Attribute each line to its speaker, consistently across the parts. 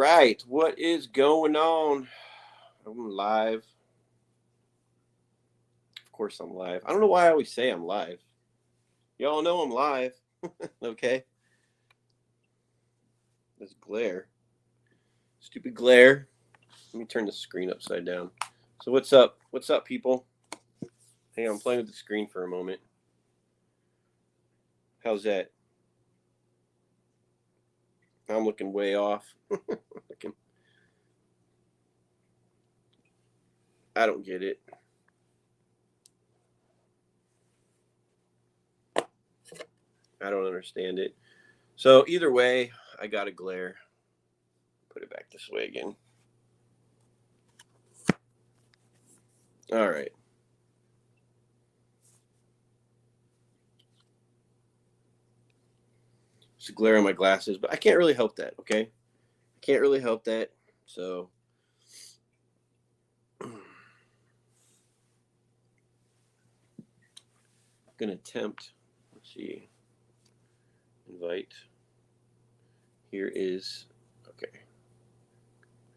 Speaker 1: right. What is going on? I'm live. Of course, I'm live. I don't know why I always say I'm live. Y'all know I'm live. Okay. This glare. Stupid glare. Let me turn the screen upside down. So, what's up? What's up, people? Hey, I'm playing with the screen for a moment. How's that? I'm looking way off. I don't get it. I don't understand it. So either way, I got a glare. Put it back this way again. All right. It's a glare on my glasses, but I can't really help that, okay? I can't really help that. So I'm gonna attempt. Let's see. Invite. Here is okay.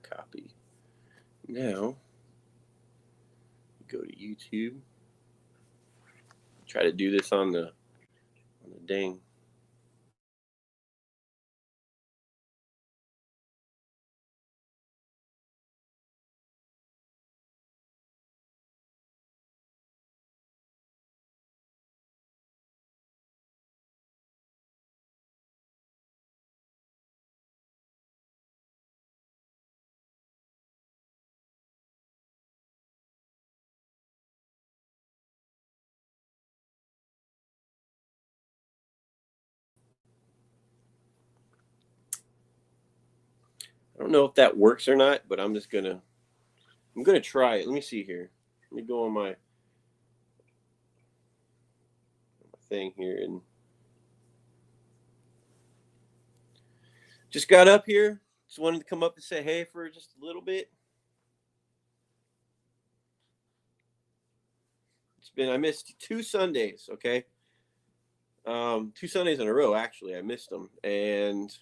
Speaker 1: Copy. Now go to YouTube. Try to do this on the dang. I don't know if that works or not, but I'm gonna try it. Let me see here. Let me go on my thing here and just got up here. Just wanted to come up and say hey for just a little bit. I missed 2 Sundays, okay? 2 Sundays in a row, actually. I missed them. And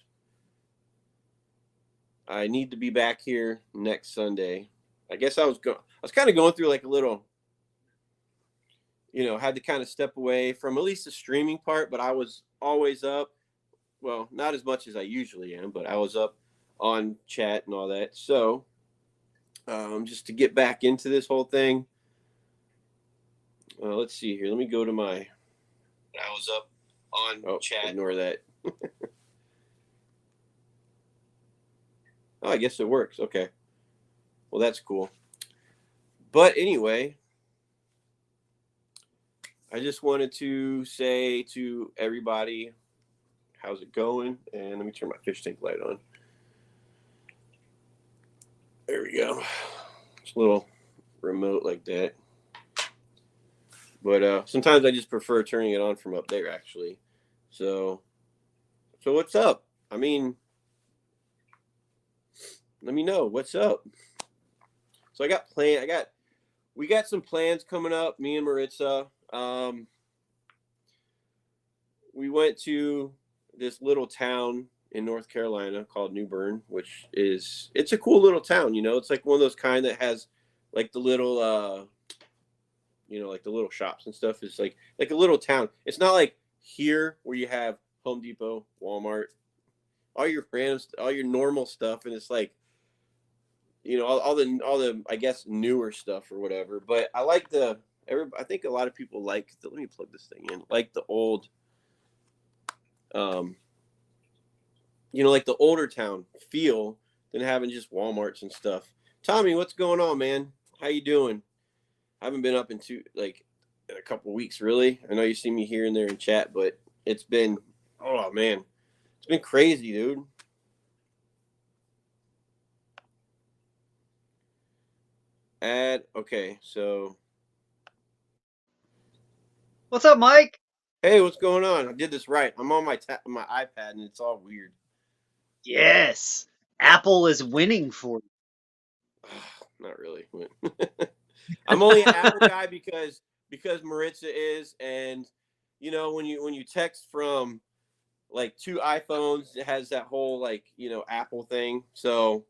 Speaker 1: I need to be back here next Sunday. I guess I was kind of going through like a little, had to kind of step away from at least the streaming part, but I was always up. Well, not as much as I usually am, but I was up on chat and all that. So, just to get back into this whole thing, let's see here. Let me go to my. I was up on chat. Ignore that. Oh, I guess it works. Okay. Well, that's cool. But anyway, I just wanted to say to everybody, how's it going? And let me turn my fish tank light on. There we go. It's a little remote like that. But sometimes I just prefer turning it on from up there, actually. So what's up? I mean, let me know what's up. So we got some plans coming up. Me and Maritza. We went to this little town in North Carolina called New Bern, which it's a cool little town. It's like one of those kind that has like the little like the little shops and stuff. It's like a little town. It's not like here where you have Home Depot, Walmart, all your normal stuff, and it's like all the I guess newer stuff or whatever. But I like I think a lot of people like let me plug this thing in, like the old like the older town feel than having just Walmarts and stuff. Tommy, what's going on, man? How you doing? I haven't been up in a couple of weeks, really. I know you see me here and there in chat, but it's been it's been crazy, dude. Okay, so
Speaker 2: what's up, Mike?
Speaker 1: Hey, what's going on? I did this right. I'm on my iPad and it's all weird.
Speaker 2: Yes, Apple is winning for you.
Speaker 1: Not really. I'm only an Apple guy because Maritza is, and when you text from like 2 iPhones. It has that whole like Apple thing. So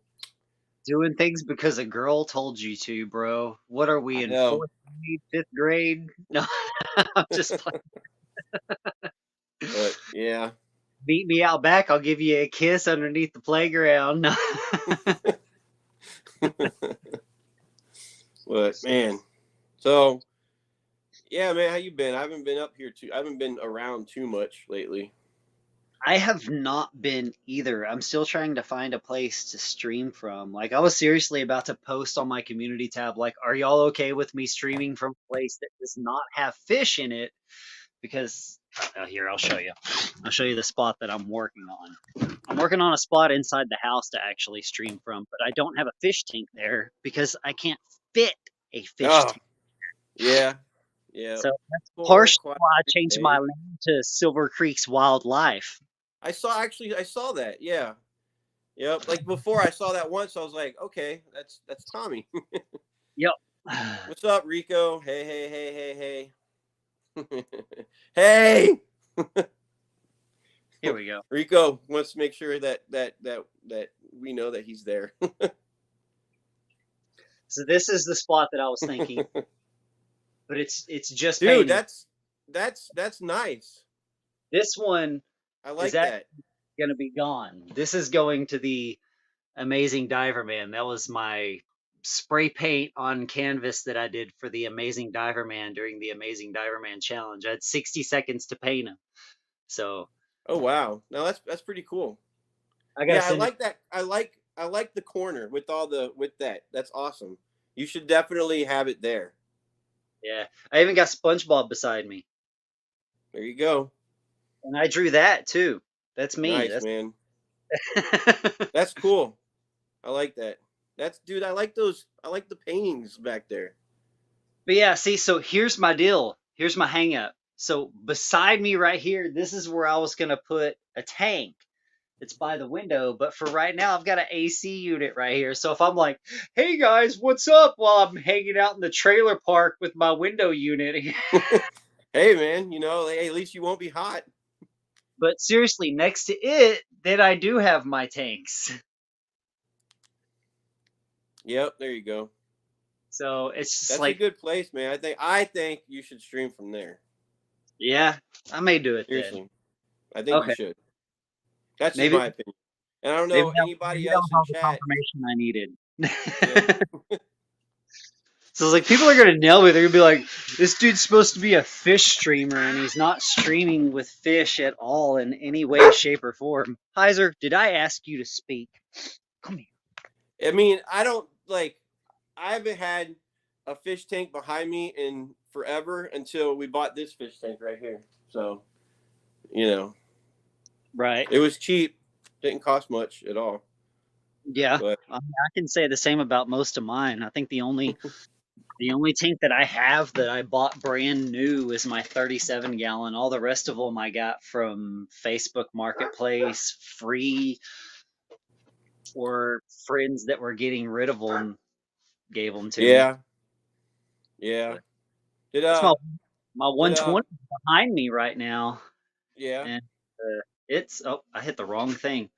Speaker 2: Doing things because a girl told you to, bro. What are we
Speaker 1: I
Speaker 2: in
Speaker 1: know,
Speaker 2: fourth grade, fifth grade? No, I'm just playing.
Speaker 1: but yeah.
Speaker 2: Meet me out back. I'll give you a kiss underneath the playground. No.
Speaker 1: But man, so yeah, man, how you been? I haven't been up here too. I haven't been around too much lately.
Speaker 2: I have not been either. I'm still trying to find a place to stream from. Like, I was seriously about to post on my community tab, like, are y'all okay with me streaming from a place that does not have fish in it? Because, here, I'll show you. I'll show you the spot that I'm working on. I'm working on a spot inside the house to actually stream from, but I don't have a fish tank there because I can't fit a fish
Speaker 1: Oh,
Speaker 2: tank.
Speaker 1: yeah, yeah.
Speaker 2: So that's
Speaker 1: Poor
Speaker 2: partially
Speaker 1: quiet
Speaker 2: why I changed my
Speaker 1: day.
Speaker 2: name to Silver Creek's Wildlife.
Speaker 1: I saw that. Yeah. Yep. Like before I saw that once, I was like, okay, that's Tommy.
Speaker 2: Yep.
Speaker 1: What's up, Rico? Hey, hey, hey, hey, hey. Hey.
Speaker 2: Here we go.
Speaker 1: Rico wants to make sure that we know that he's there.
Speaker 2: So this is the spot that I was thinking, but it's just
Speaker 1: Dude,
Speaker 2: painted.
Speaker 1: that's nice.
Speaker 2: This one
Speaker 1: I
Speaker 2: is
Speaker 1: like
Speaker 2: actually
Speaker 1: that.
Speaker 2: going to be gone. This is going to the Amazing Diver Man. That was my spray paint on canvas that I did for the Amazing Diver Man during the Amazing Diver Man challenge. I had 60 seconds to paint him. So
Speaker 1: Oh wow. No, that's pretty cool.
Speaker 2: I got to
Speaker 1: Yeah, I
Speaker 2: send it.
Speaker 1: like that. I like the corner with with that. That's awesome. You should definitely have it there.
Speaker 2: Yeah. I even got SpongeBob beside me.
Speaker 1: There you go.
Speaker 2: And I drew that too. That's me.
Speaker 1: Nice,
Speaker 2: That's
Speaker 1: man. That's cool. I like that. That's dude, I like those. I like the paintings back there.
Speaker 2: But yeah, see, so here's my deal. Here's my hang up. So beside me right here, this is where I was gonna put a tank. It's by the window, but for right now, I've got an AC unit right here. So if I'm like, "Hey guys, what's up?" while I'm hanging out in the trailer park with my window unit,
Speaker 1: Hey man, hey, at least you won't be hot.
Speaker 2: but seriously, next to it, then I do have my tanks.
Speaker 1: Yep, there you go.
Speaker 2: So it's just
Speaker 1: That's a
Speaker 2: like,
Speaker 1: good place, man. I think you should stream from there.
Speaker 2: yeah, I may do it then.
Speaker 1: Seriously. I think you
Speaker 2: Okay,
Speaker 1: should. That's just
Speaker 2: maybe
Speaker 1: my opinion. And I don't
Speaker 2: maybe
Speaker 1: know
Speaker 2: maybe
Speaker 1: anybody
Speaker 2: that'll
Speaker 1: else in
Speaker 2: have the
Speaker 1: chat.
Speaker 2: confirmation I
Speaker 1: Yeah.
Speaker 2: needed. So it's like people are gonna nail me. They're gonna be like, "This dude's supposed to be a fish streamer, and he's not streaming with fish at all in any way, shape, or form." Heiser, did I ask you to speak? Come here.
Speaker 1: I mean, I haven't had a fish tank behind me in forever until we bought this fish tank right here. So, you know,
Speaker 2: Right.
Speaker 1: it was cheap, didn't cost much at all.
Speaker 2: Yeah.
Speaker 1: But
Speaker 2: I mean, I can say the same about most of mine. I think the only tank that I have that I bought brand new is my 37 gallon. All the rest of them I got from Facebook Marketplace, free, or friends that were getting rid of them gave them to me.
Speaker 1: yeah, yeah.
Speaker 2: But
Speaker 1: Did
Speaker 2: that's my
Speaker 1: did
Speaker 2: 120 behind me right now,
Speaker 1: yeah.
Speaker 2: and it's I hit the wrong thing,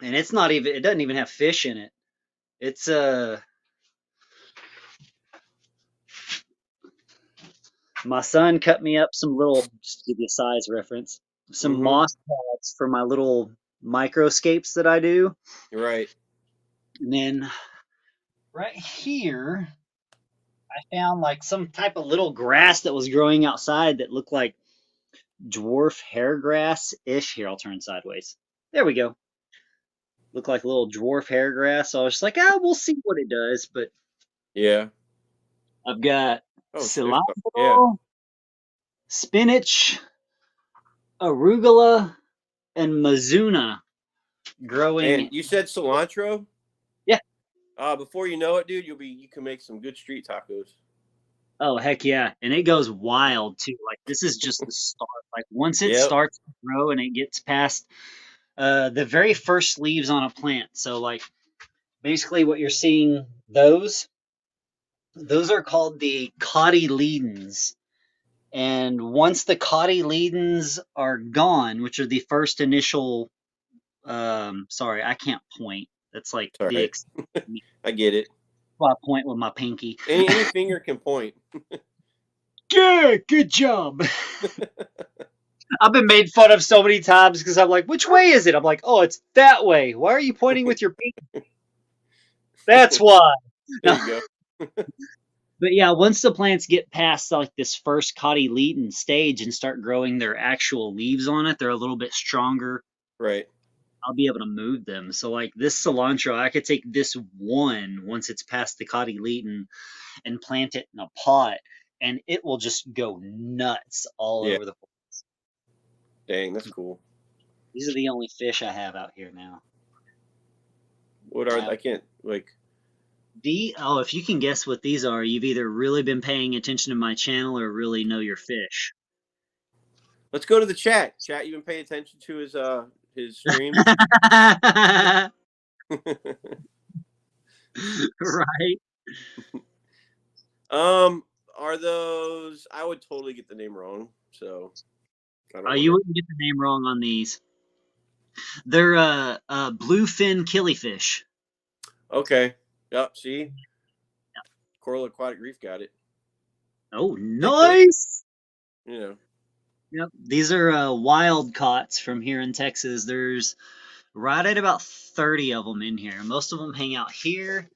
Speaker 2: and it's not even it doesn't even have fish in it. It's my son cut me up some little, just to give you a size reference, some
Speaker 1: Mhm.
Speaker 2: moss pads for my little microscapes that I do,
Speaker 1: You're right.
Speaker 2: and then right here I found like some type of little grass that was growing outside that looked like dwarf hair grass ish. Here, I'll turn sideways. There we go. Look like a little dwarf hair grass. So I was just like, we'll see what it does. But
Speaker 1: Yeah.
Speaker 2: I've got
Speaker 1: Oh, yeah.
Speaker 2: cilantro, spinach, arugula, and mizuna
Speaker 1: And
Speaker 2: growing.
Speaker 1: you said cilantro?
Speaker 2: Yeah.
Speaker 1: Before you know it, dude, you can make some good street tacos.
Speaker 2: Oh, heck yeah. And it goes wild too. Like, this is just the start. Like, once it
Speaker 1: Yep.
Speaker 2: starts to grow and it gets past the very first leaves on a plant. So, like, basically what you're seeing, those are called the cotyledons. And once the cotyledons are gone, which are the first initial, sorry, I can't point. That's like
Speaker 1: It's all
Speaker 2: the
Speaker 1: right. I get it.
Speaker 2: I point with my pinky.
Speaker 1: Any finger can point.
Speaker 2: Yeah, good job. I've been made fun of so many times because I'm like, which way is it? I'm like, oh, it's that way. Why are you pointing with your pinky? That's why.
Speaker 1: There you go.
Speaker 2: But yeah, once the plants get past like this first cotyledon stage and start growing their actual leaves on it, they're a little bit stronger.
Speaker 1: Right.
Speaker 2: I'll be able to move them. So like this cilantro, I could take this one once it's past the cotyledon and plant it in a pot, and it will just go nuts all
Speaker 1: Yeah.
Speaker 2: over the place.
Speaker 1: Dang, that's cool.
Speaker 2: These are the only fish I have out here now.
Speaker 1: What are I can't like.
Speaker 2: Oh, if you can guess what these are, you've either really been paying attention to my channel or really know your fish.
Speaker 1: Let's go to the chat. Chat, you been paying attention to his streams?
Speaker 2: Right?
Speaker 1: Are those? I would totally get the name wrong. So I don't
Speaker 2: Oh,
Speaker 1: want
Speaker 2: you
Speaker 1: to.
Speaker 2: wouldn't get the name wrong on these. They're bluefin killifish.
Speaker 1: Okay. Yep. See, Coral Aquatic Reef got it.
Speaker 2: Oh,
Speaker 1: They could.
Speaker 2: nice!
Speaker 1: You know.
Speaker 2: Yep, these are wild caughts from here in Texas. There's right at about 30 of them in here. Most of them hang out here,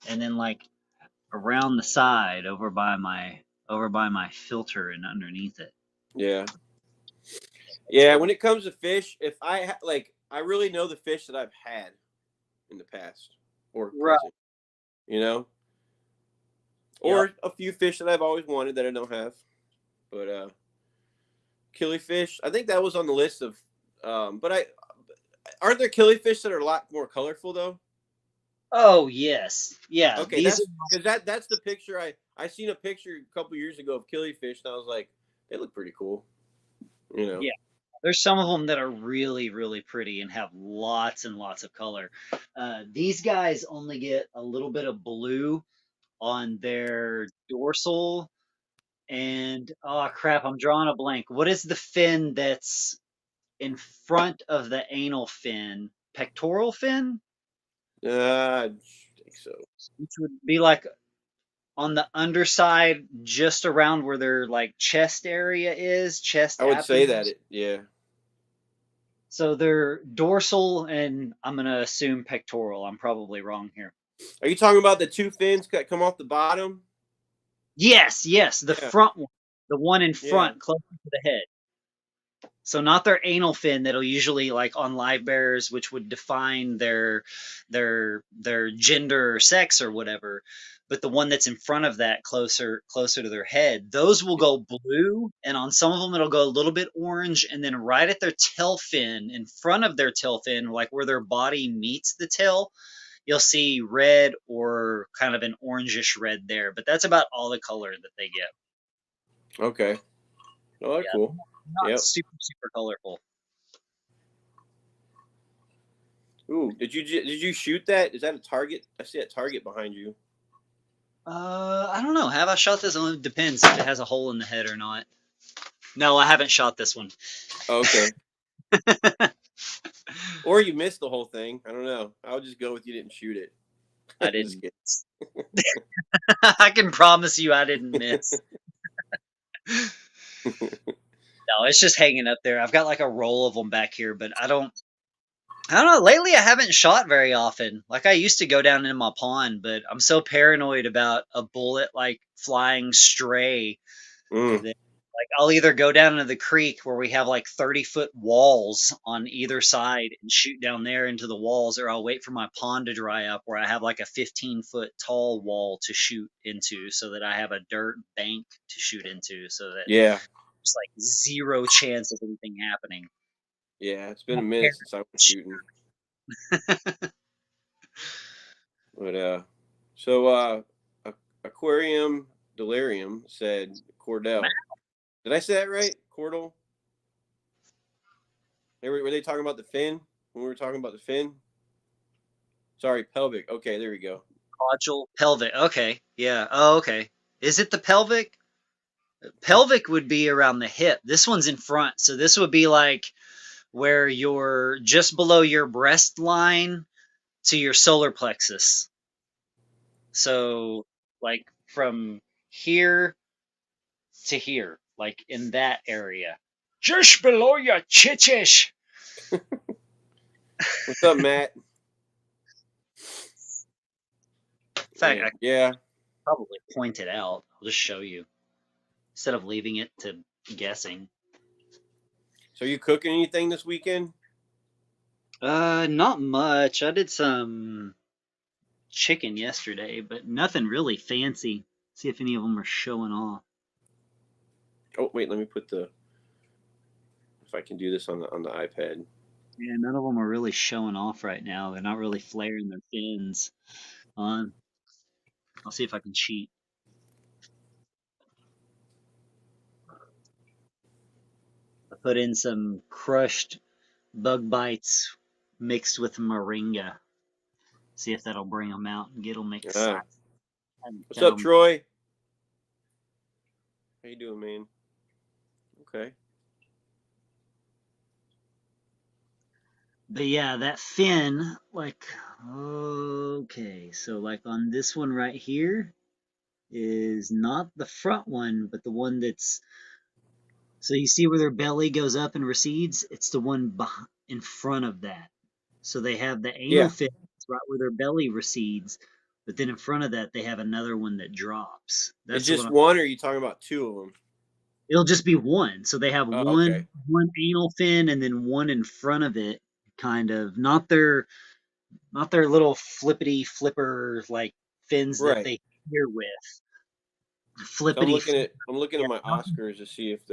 Speaker 2: and then like around the side over by my filter and underneath it.
Speaker 1: Yeah. Yeah. When it comes to fish, if like, I really know the fish that I've had in the past or
Speaker 2: Right.
Speaker 1: present. You know.
Speaker 2: Yep.
Speaker 1: Or a few fish that I've always wanted that I don't have. But killifish, I think that was on the list of. But aren't there killifish that are a lot more colorful though?
Speaker 2: Oh yes, yeah.
Speaker 1: Okay,
Speaker 2: These
Speaker 1: that's because that's the picture I seen a picture a couple years ago of killifish and I was like, they look pretty cool. You know.
Speaker 2: yeah. There's some of them that are really really pretty and have lots and lots of color. These guys only get a little bit of blue on their dorsal and oh crap, I'm drawing a blank. What is the fin that's in front of the anal fin? Pectoral fin,
Speaker 1: I think so.
Speaker 2: which would be like on the underside, just around where their like chest area is, chest
Speaker 1: I would say
Speaker 2: abdomen.
Speaker 1: that yeah.
Speaker 2: So they're dorsal, and I'm gonna assume pectoral. I'm probably wrong here.
Speaker 1: Are you talking about the two fins that come off the bottom?
Speaker 2: Yes, yes, the
Speaker 1: Yeah,
Speaker 2: front one, the one in
Speaker 1: yeah.
Speaker 2: front, closer to the head. So not their anal fin that'll usually like on live bearers, which would define their gender or sex or whatever, but the one that's in front of that, closer to their head, those will go blue, and on some of them it'll go a little bit orange, and then right at their tail fin, in front of their tail fin, like where their body meets the tail, you'll see red or kind of an orangish red there. But that's about all the color that they get.
Speaker 1: Okay. Oh, that's
Speaker 2: Yeah,
Speaker 1: cool.
Speaker 2: not
Speaker 1: Yep.
Speaker 2: super colorful.
Speaker 1: Ooh, did you shoot that? Is that a target? I see that target behind you.
Speaker 2: I don't know. Have I shot this one? It depends if it has a hole in the head or not. No, I haven't shot this one.
Speaker 1: Oh, okay. Or you missed the whole thing. I don't know. I'll just go with you didn't shoot it.
Speaker 2: I
Speaker 1: Just
Speaker 2: didn't. I can promise you I didn't miss. No, it's just hanging up there. I've got like a roll of them back here, but I don't know. Lately, I haven't shot very often. Like I used to go down in my pond, but I'm so paranoid about a bullet like flying stray
Speaker 1: Mm,
Speaker 2: that like I'll either go down into the creek where we have like 30-foot walls on either side and shoot down there into the walls, or I'll wait for my pond to dry up where I have like a 15-foot tall wall to shoot into so that I have a dirt bank to shoot into so that
Speaker 1: yeah.
Speaker 2: there's like zero chance of anything happening.
Speaker 1: Yeah. It's been a minute since I went shooting. But so Aquarium Delirium said Cordell. Did I say that right? Cordell? Were they talking about the fin? When we were talking about the fin? Sorry, pelvic. Okay, there we go.
Speaker 2: Caudal pelvic. Okay. Yeah. Oh, okay. Is it the pelvic? Pelvic would be around the hip. This one's in front, so this would be like where you're just below your breast line to your solar plexus. So like from here to here, like in that area. Just below your chichish.
Speaker 1: What's up, Matt?
Speaker 2: In fact, I
Speaker 1: Man,
Speaker 2: could
Speaker 1: yeah.
Speaker 2: probably point it out. I'll just show you instead of leaving it to guessing.
Speaker 1: So you cooking anything this weekend?
Speaker 2: Not much. I did some chicken yesterday, but nothing really fancy. See if any of them are showing off.
Speaker 1: Oh wait, let me put the if I can do this on the iPad.
Speaker 2: Yeah, none of them are really showing off right now. They're not really flaring their fins on. I'll see if I can cheat. I put in some crushed bug bites mixed with moringa. See if that'll bring them out and get them
Speaker 1: Ah,
Speaker 2: excited. And
Speaker 1: what's
Speaker 2: get
Speaker 1: up,
Speaker 2: 'em-
Speaker 1: Troy? How you doing, man? Okay.
Speaker 2: But yeah, that fin, like, okay, so like on this one right here is not the front one, but the one that's, so you see where their belly goes up and recedes? It's the one in front of that. So they have the anal
Speaker 1: Yeah.
Speaker 2: fin right where their belly recedes, but then in front of that they have another one that drops.
Speaker 1: It's
Speaker 2: That's the
Speaker 1: just
Speaker 2: one.
Speaker 1: one, or are you talking about two of them?
Speaker 2: It'll just be one. So they have
Speaker 1: Oh, okay.
Speaker 2: one anal fin and then one in front of it, kind of. Not their little flippity flipper like fins that
Speaker 1: Right.
Speaker 2: they steer with.
Speaker 1: So I'm
Speaker 2: Flippity
Speaker 1: looking
Speaker 2: flipper.
Speaker 1: at I'm looking
Speaker 2: Yeah,
Speaker 1: at my Oscars to see if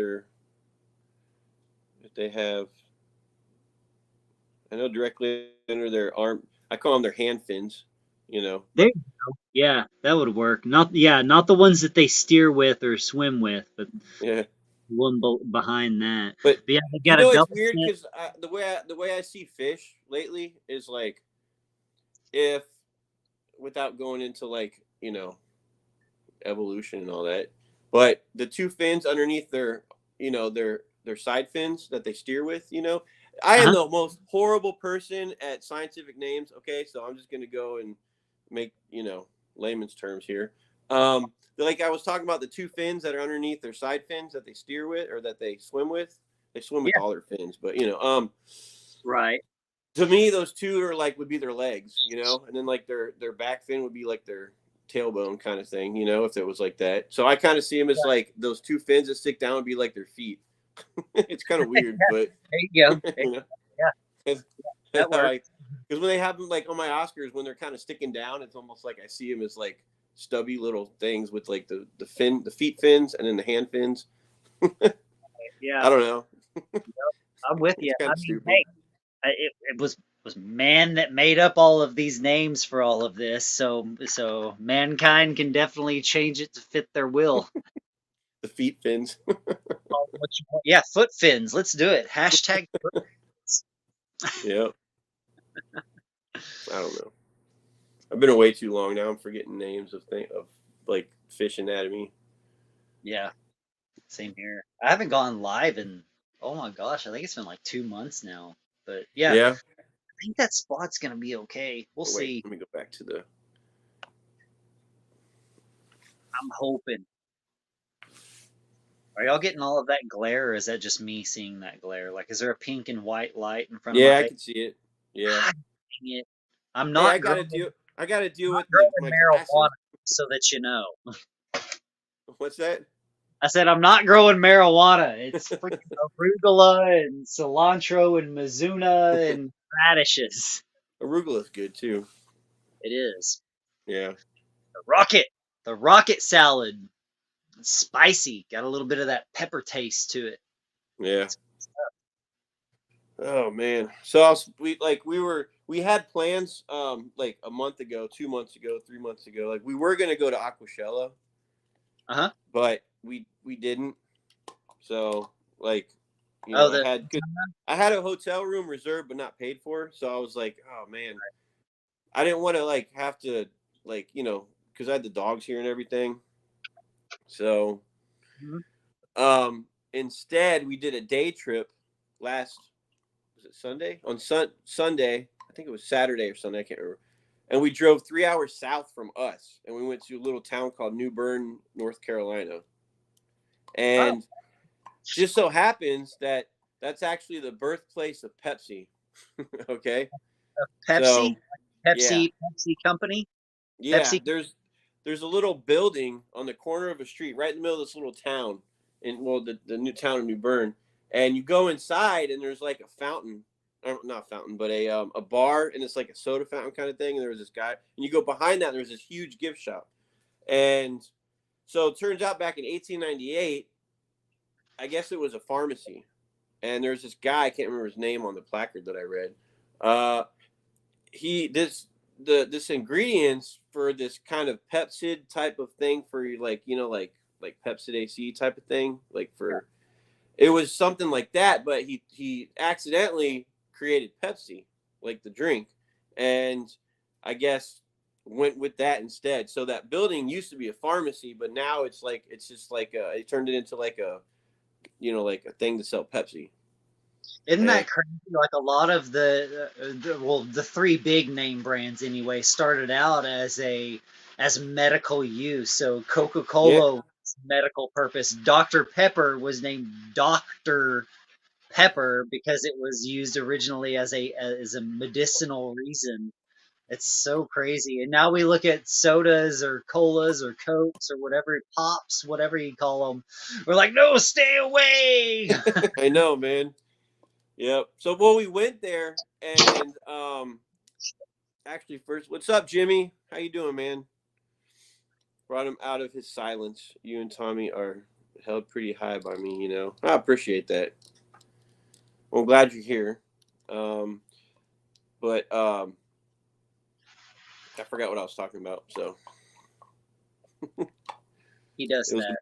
Speaker 1: they have. I know directly under their arm. I call them their hand fins. You know.
Speaker 2: there you go. Yeah, that would work. Not the ones that they steer with or swim with, but
Speaker 1: Yeah.
Speaker 2: one behind that.
Speaker 1: But
Speaker 2: But yeah, they
Speaker 1: you
Speaker 2: got a
Speaker 1: know it's
Speaker 2: double
Speaker 1: weird
Speaker 2: set.
Speaker 1: because the way I see fish lately is like if without going into like evolution and all that, but the two fins underneath their their side fins that they steer with. I am
Speaker 2: Uh-huh.
Speaker 1: the most horrible person at scientific names. Okay, so I'm just gonna go and make layman's terms here. Like I was talking about the two fins that are underneath their side fins that they steer with or that they swim with. They swim with
Speaker 2: Yeah,
Speaker 1: all their fins, but
Speaker 2: right.
Speaker 1: to me those two are like would be their legs, and then like their back fin would be like their tailbone kind of thing, if it was like that. So I kind of see them as like those two fins that stick down would be like their feet. It's kind of weird, but
Speaker 2: There you go.
Speaker 1: you know,
Speaker 2: Yeah,
Speaker 1: that's,
Speaker 2: that
Speaker 1: how
Speaker 2: works.
Speaker 1: I because when they have them like on my Oscars when they're kind of sticking down, it's almost like I see them as like stubby little things with like the feet fins and then the hand fins.
Speaker 2: Yeah,
Speaker 1: I don't know.
Speaker 2: I'm with
Speaker 1: It's
Speaker 2: you.
Speaker 1: kind
Speaker 2: I
Speaker 1: of
Speaker 2: mean,
Speaker 1: stupid.
Speaker 2: hey, it was man that made up all of these names for all of this, so mankind can definitely change it to fit their will.
Speaker 1: The feet fins.
Speaker 2: Call it what you want. Yeah, foot fins. Let's do it. Hashtag foot fins.
Speaker 1: Yeah, I don't know. I've been away too long now. I'm forgetting names of like fish anatomy.
Speaker 2: Yeah, same here. I haven't gone live in, oh my gosh, I think it's been like 2 months now. But yeah,
Speaker 1: Yeah.
Speaker 2: I think that spot's gonna be okay. We'll
Speaker 1: Oh, wait,
Speaker 2: see.
Speaker 1: let me go back to the.
Speaker 2: I'm hoping. Are y'all getting all of that glare, or is that just me seeing that glare? Like, is there a pink and white light in front of my
Speaker 1: Yeah, I
Speaker 2: face?
Speaker 1: can see it. Yeah.
Speaker 2: God dang it. I'm
Speaker 1: Hey,
Speaker 2: not growing,
Speaker 1: I gotta deal
Speaker 2: not
Speaker 1: with
Speaker 2: growing
Speaker 1: my
Speaker 2: marijuana,
Speaker 1: glasses.
Speaker 2: so that you know.
Speaker 1: What's that?
Speaker 2: I said I'm not growing marijuana. It's freaking arugula and cilantro and mizuna and radishes.
Speaker 1: Arugula's good too.
Speaker 2: It is.
Speaker 1: Yeah.
Speaker 2: The rocket. The rocket salad. It's spicy. Got a little bit of that pepper taste to it.
Speaker 1: Yeah. Oh man. So we had plans like a month ago, 2 months ago, 3 months ago. Like we were gonna go to Aquashella,
Speaker 2: Uh-huh.
Speaker 1: but we didn't. So like
Speaker 2: Oh,
Speaker 1: I had a hotel room reserved but not paid for. So I was like, oh man, I didn't want to like have to like because I had the dogs here and everything. So Instead, we did a day trip last, was it Sunday? On Sunday, I think it was Saturday or Sunday, I can't remember. And we drove 3 hours south from us, and we went to a little town called New Bern, North Carolina.
Speaker 2: Oh,
Speaker 1: And just so happens that that's actually the birthplace of Pepsi. Okay,
Speaker 2: Pepsi,
Speaker 1: so yeah,
Speaker 2: Pepsi company,
Speaker 1: yeah.
Speaker 2: Pepsi.
Speaker 1: There's a little building on the corner of a street, right in the middle of this little town, in well, the new town of New Bern, and you go inside, and there's like a fountain, or not a fountain, but a bar, and it's like a soda fountain kind of thing. And there was this guy, and you go behind that, there's this huge gift shop, and so it turns out back in 1898, I guess it was a pharmacy, and there's this guy, I can't remember his name on the placard that I read. Uh, he this ingredients for this kind of Pepsid type of thing for like like Pepsid AC type of thing, like for it was something like that, but he accidentally created Pepsi, like the drink, and I guess went with that instead. So that building used to be a pharmacy, but now it's just like it turned it into like a like a thing to sell Pepsi.
Speaker 2: Isn't
Speaker 1: And
Speaker 2: that crazy? Like a lot of the three big name brands anyway started out as medical use. So
Speaker 1: yeah,
Speaker 2: Coca-Cola was medical purpose. Dr. Pepper was named Dr. Pepper because it was used originally as a medicinal reason. It's so crazy. And now we look at sodas or colas or cokes or whatever, pops, whatever you call them. We're like, no, stay away.
Speaker 1: I know, man. Yep. So well, we went there, and actually first, what's up, Jimmy? How you doing, man? Brought him out of his silence. You and Tommy are held pretty high by me. I appreciate that. Well, I'm glad you're here. Um, but I forgot what I was talking about. So
Speaker 2: He does
Speaker 1: it was
Speaker 2: that.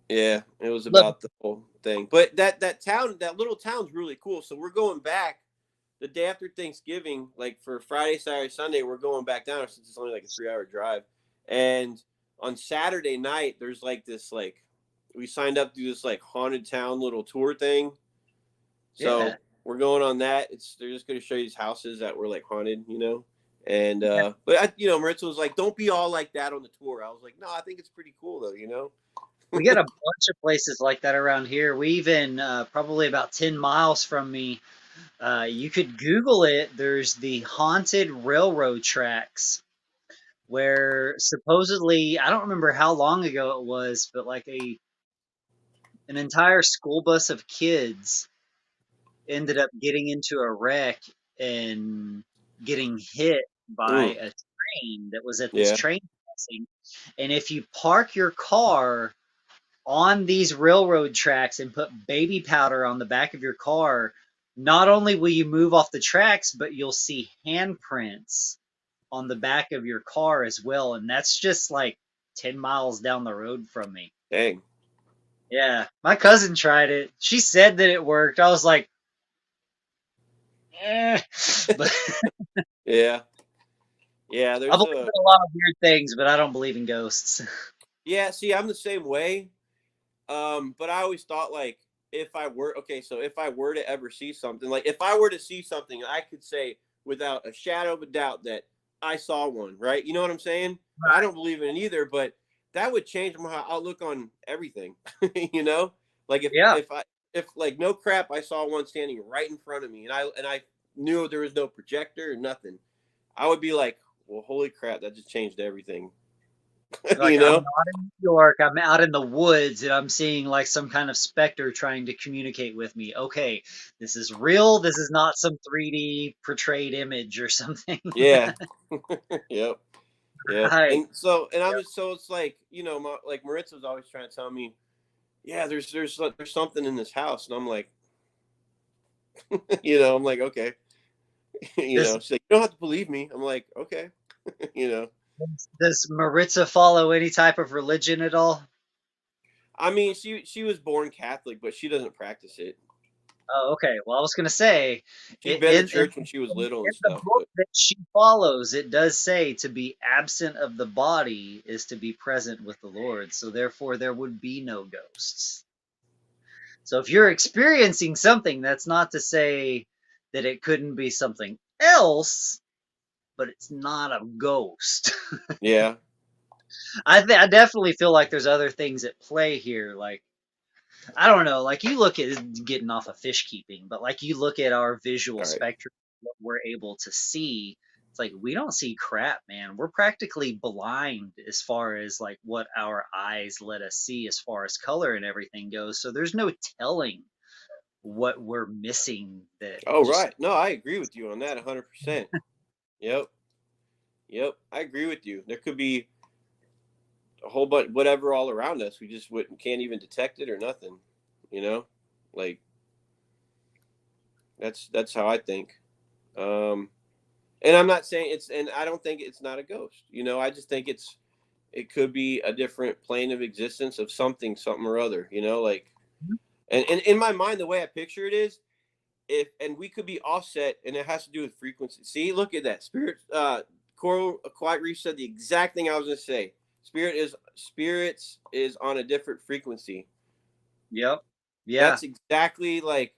Speaker 1: yeah, it was
Speaker 2: Look,
Speaker 1: about the whole thing. But that town, that little town's really cool. So we're going back the day after Thanksgiving, like for Friday, Saturday, Sunday. We're going back down since it's only like a 3 hour drive. And on Saturday night, there's like this like we signed up to do this like haunted town little tour thing.
Speaker 2: yeah.
Speaker 1: So we're going on that. They're just going to show you these houses that were like haunted. And but Maritza was like, "Don't be all like that on the tour." I was like, "No, I think it's pretty cool though."
Speaker 2: We got a bunch of places like that around here. We even, probably about 10 miles from me, you could Google it. There's the haunted railroad tracks where supposedly, I don't remember how long ago it was, but like an entire school bus of kids ended up getting into a wreck and getting hit by
Speaker 1: Mm,
Speaker 2: a train that was at this
Speaker 1: yeah,
Speaker 2: train crossing. And if you park your car on these railroad tracks and put baby powder on the back of your car, not only will you move off the tracks, but you'll see handprints on the back of your car as well. And that's just like 10 miles down the road from me.
Speaker 1: dang,
Speaker 2: Yeah, my cousin tried it. She said that it worked. I was like, eh. But
Speaker 1: yeah, yeah.
Speaker 2: I
Speaker 1: There's
Speaker 2: believe
Speaker 1: a
Speaker 2: in a lot of weird things, but I don't believe in ghosts.
Speaker 1: yeah. See, I'm the same way. But I always thought like if I were okay, so if I were to ever see something, like if I were to see something, I could say without a shadow of a doubt that I saw one, right? You know what I'm saying? I don't believe in it either, but that would change my outlook on everything. you know, like
Speaker 2: Yeah.
Speaker 1: if like no crap, I saw one standing right in front of me, and I knew there was no projector or nothing. I would be like, well, holy crap, that just changed everything.
Speaker 2: Like
Speaker 1: you
Speaker 2: I'm
Speaker 1: know?
Speaker 2: not in New York, I'm out in the woods and I'm seeing like some kind of specter trying to communicate with me. Okay, this is real. This is not some 3D portrayed image or something.
Speaker 1: Yeah. Yep. Yep.
Speaker 2: Right.
Speaker 1: And I'm just so it's like like Maritza was always trying to tell me, yeah, there's something in this house, and I'm like, I'm like, okay,
Speaker 2: Does
Speaker 1: she's like, you don't have to believe me. I'm like, okay, you know.
Speaker 2: does Maritza follow any type of religion at all?
Speaker 1: I mean, she was born Catholic, but she doesn't practice it.
Speaker 2: Oh, okay. Well, I was going to say,
Speaker 1: She's been to church when she was little
Speaker 2: in
Speaker 1: and
Speaker 2: the
Speaker 1: stuff,
Speaker 2: book
Speaker 1: but
Speaker 2: that she follows, it does say to be absent of the body is to be present with the Lord. So therefore, there would be no ghosts. So if you're experiencing something, that's not to say that it couldn't be something else, but it's not a ghost.
Speaker 1: Yeah.
Speaker 2: I definitely feel like there's other things at play here. Like, I don't know, like you look at getting off of fish keeping, but like you look at our visual
Speaker 1: All right.
Speaker 2: spectrum, what we're able to see, it's like we don't see crap, man. We're practically blind as far as like what our eyes let us see as far as color and everything goes. So there's no telling what we're missing that
Speaker 1: Oh,
Speaker 2: just
Speaker 1: right. No, I agree with you on that 100%. Yep. Yep. I agree with you. There could be a whole bunch, whatever, all around us. We just wouldn't, can't even detect it or nothing. You know, like that's how I think. Um, and I'm not saying it's, and I don't think it's not a ghost. I just think it could be a different plane of existence of something or other. Like, and in my mind, the way I picture it is, if and we could be offset, and it has to do with frequency. See, look at that. Coral Quiet Reef said the exact thing I was going to say. Spirits is on a different frequency.
Speaker 2: Yep. Yeah.
Speaker 1: That's exactly like,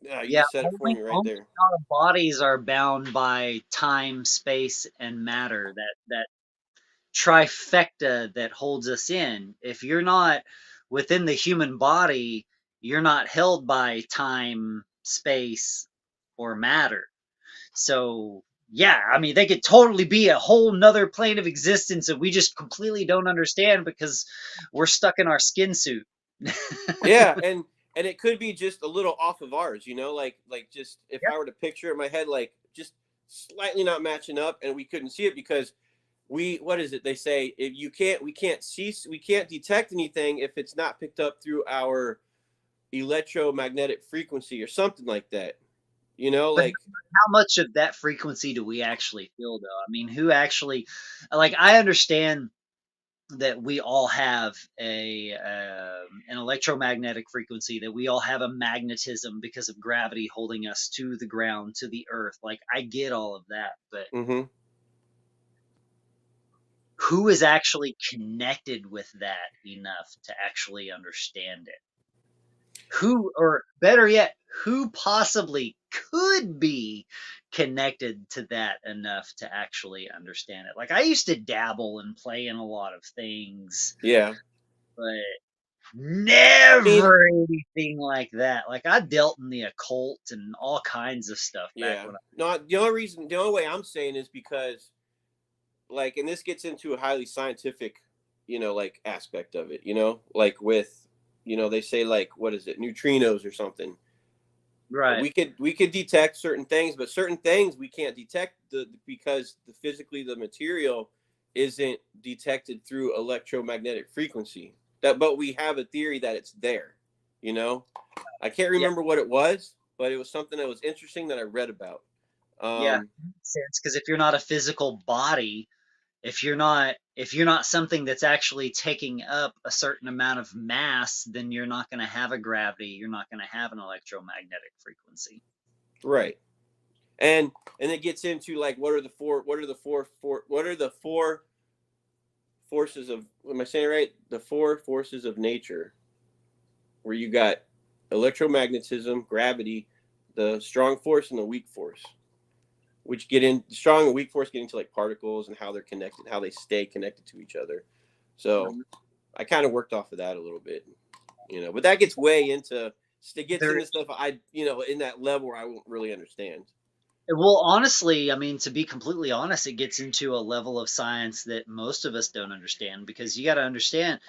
Speaker 1: you
Speaker 2: Yeah.
Speaker 1: just said it for me right
Speaker 2: Only
Speaker 1: there.
Speaker 2: our bodies are bound by time, space, and matter. That trifecta that holds us in. If you're not within the human body, you're not held by time, space, or matter. So yeah, I mean they could totally be a whole nother plane of existence that we just completely don't understand because we're stuck in our skin suit.
Speaker 1: Yeah, and it could be just a little off of ours, like just if
Speaker 2: Yep.
Speaker 1: I were to picture it in my head, like just slightly not matching up, and we couldn't see it because what is it they say, if you can't we can't detect anything if it's not picked up through our electromagnetic frequency or something like that.
Speaker 2: But
Speaker 1: Like,
Speaker 2: how much of that frequency do we actually feel though? I mean, who actually like I understand that we all have a an electromagnetic frequency, that we all have a magnetism because of gravity holding us to the ground, to the earth. Like I get all of that, but
Speaker 1: mm-hmm.
Speaker 2: who is actually connected with that enough to actually understand it? Who, or better yet, who possibly could be connected to that enough to actually understand it? Like I used to dabble and play in a lot of things,
Speaker 1: Yeah.
Speaker 2: but
Speaker 1: I mean,
Speaker 2: never anything like that. Like I dealt in the occult and all kinds of stuff back
Speaker 1: yeah.
Speaker 2: when I.
Speaker 1: No, the only way I'm saying is because, like, and this gets into a highly scientific, like aspect of it, like with, they say, like, what is it, neutrinos or something.
Speaker 2: Right.
Speaker 1: We could detect certain things, but certain things we can't detect because physically the material isn't detected through electromagnetic frequency. But we have a theory that it's there. You know, I can't
Speaker 2: Yeah.
Speaker 1: remember what it was, but it was something that was interesting that I read about.
Speaker 2: Yeah.
Speaker 1: Um,
Speaker 2: Makes sense, because if you're not a physical body, if you're not something that's actually taking up a certain amount of mass, then you're not going to have a gravity. You're not going to have an electromagnetic frequency.
Speaker 1: right. And it gets into, like, what are the four forces of, am I saying it right? The four forces of nature, where you got electromagnetism, gravity, the strong force, and the weak force, which get in strong and weak force get into like particles and how they're connected, how they stay connected to each other. So
Speaker 2: Mhm.
Speaker 1: I kind of worked off of that a little bit, but that gets way into, it gets
Speaker 2: There,
Speaker 1: into stuff in that level where I won't really understand.
Speaker 2: well, honestly, I mean, to be completely honest, it gets into a level of science that most of us don't understand, because you got to understand,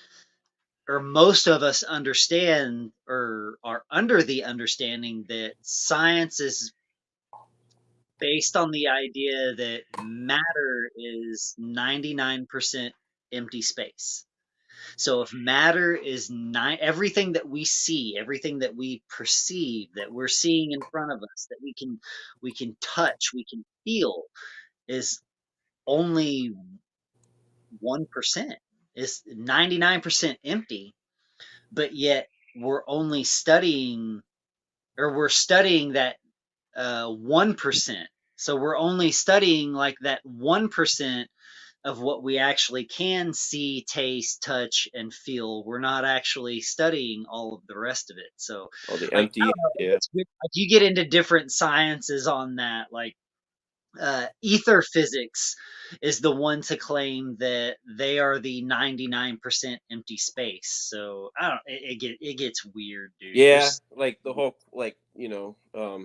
Speaker 2: or most of us understand, or are under the understanding that science is based on the idea that matter is 99% empty space. So if matter is everything that we see, everything that we perceive, that we're seeing in front of us, that we can touch, we can feel, is only 1%, is 99% empty, but yet we're studying that 1%. So we're only studying like that 1% of what we actually can see, taste, touch, and feel. We're not actually studying all of the rest of it. So,
Speaker 1: All the
Speaker 2: like, I
Speaker 1: empty.
Speaker 2: don't know,
Speaker 1: Yeah.
Speaker 2: like you get into different sciences on that. Like, ether physics is the one to claim that they are the 99% empty space. So I don't. It gets weird, dude.
Speaker 1: Yeah,
Speaker 2: There's
Speaker 1: like the whole like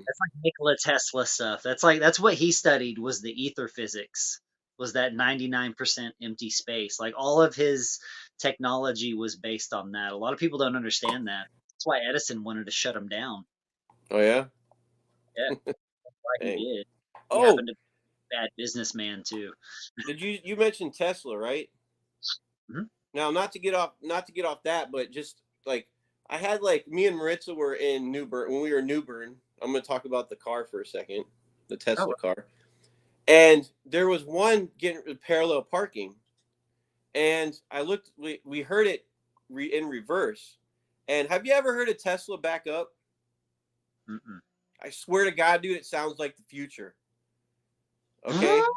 Speaker 2: That's like Nikola Tesla stuff. That's what he studied was the ether physics, was that 99% empty space. Like all of his technology was based on that. A lot of people don't understand that. That's why Edison wanted to shut him down.
Speaker 1: oh yeah.
Speaker 2: Yeah, why he
Speaker 1: Dang.
Speaker 2: did. He
Speaker 1: Oh,
Speaker 2: happened to be a bad businessman too.
Speaker 1: did you mentioned Tesla, right?
Speaker 2: Mhm.
Speaker 1: Now, not to get off that, but just like I had like me and Maritza were in New Bern when we were in New Bern. I'm going to talk about the car for a second, the
Speaker 2: Oh,
Speaker 1: Tesla car. And there was one getting parallel parking, and I looked. We heard it in reverse. And have you ever heard a Tesla back up?
Speaker 2: mm-mm.
Speaker 1: I swear to God, dude, it sounds like the future. Okay,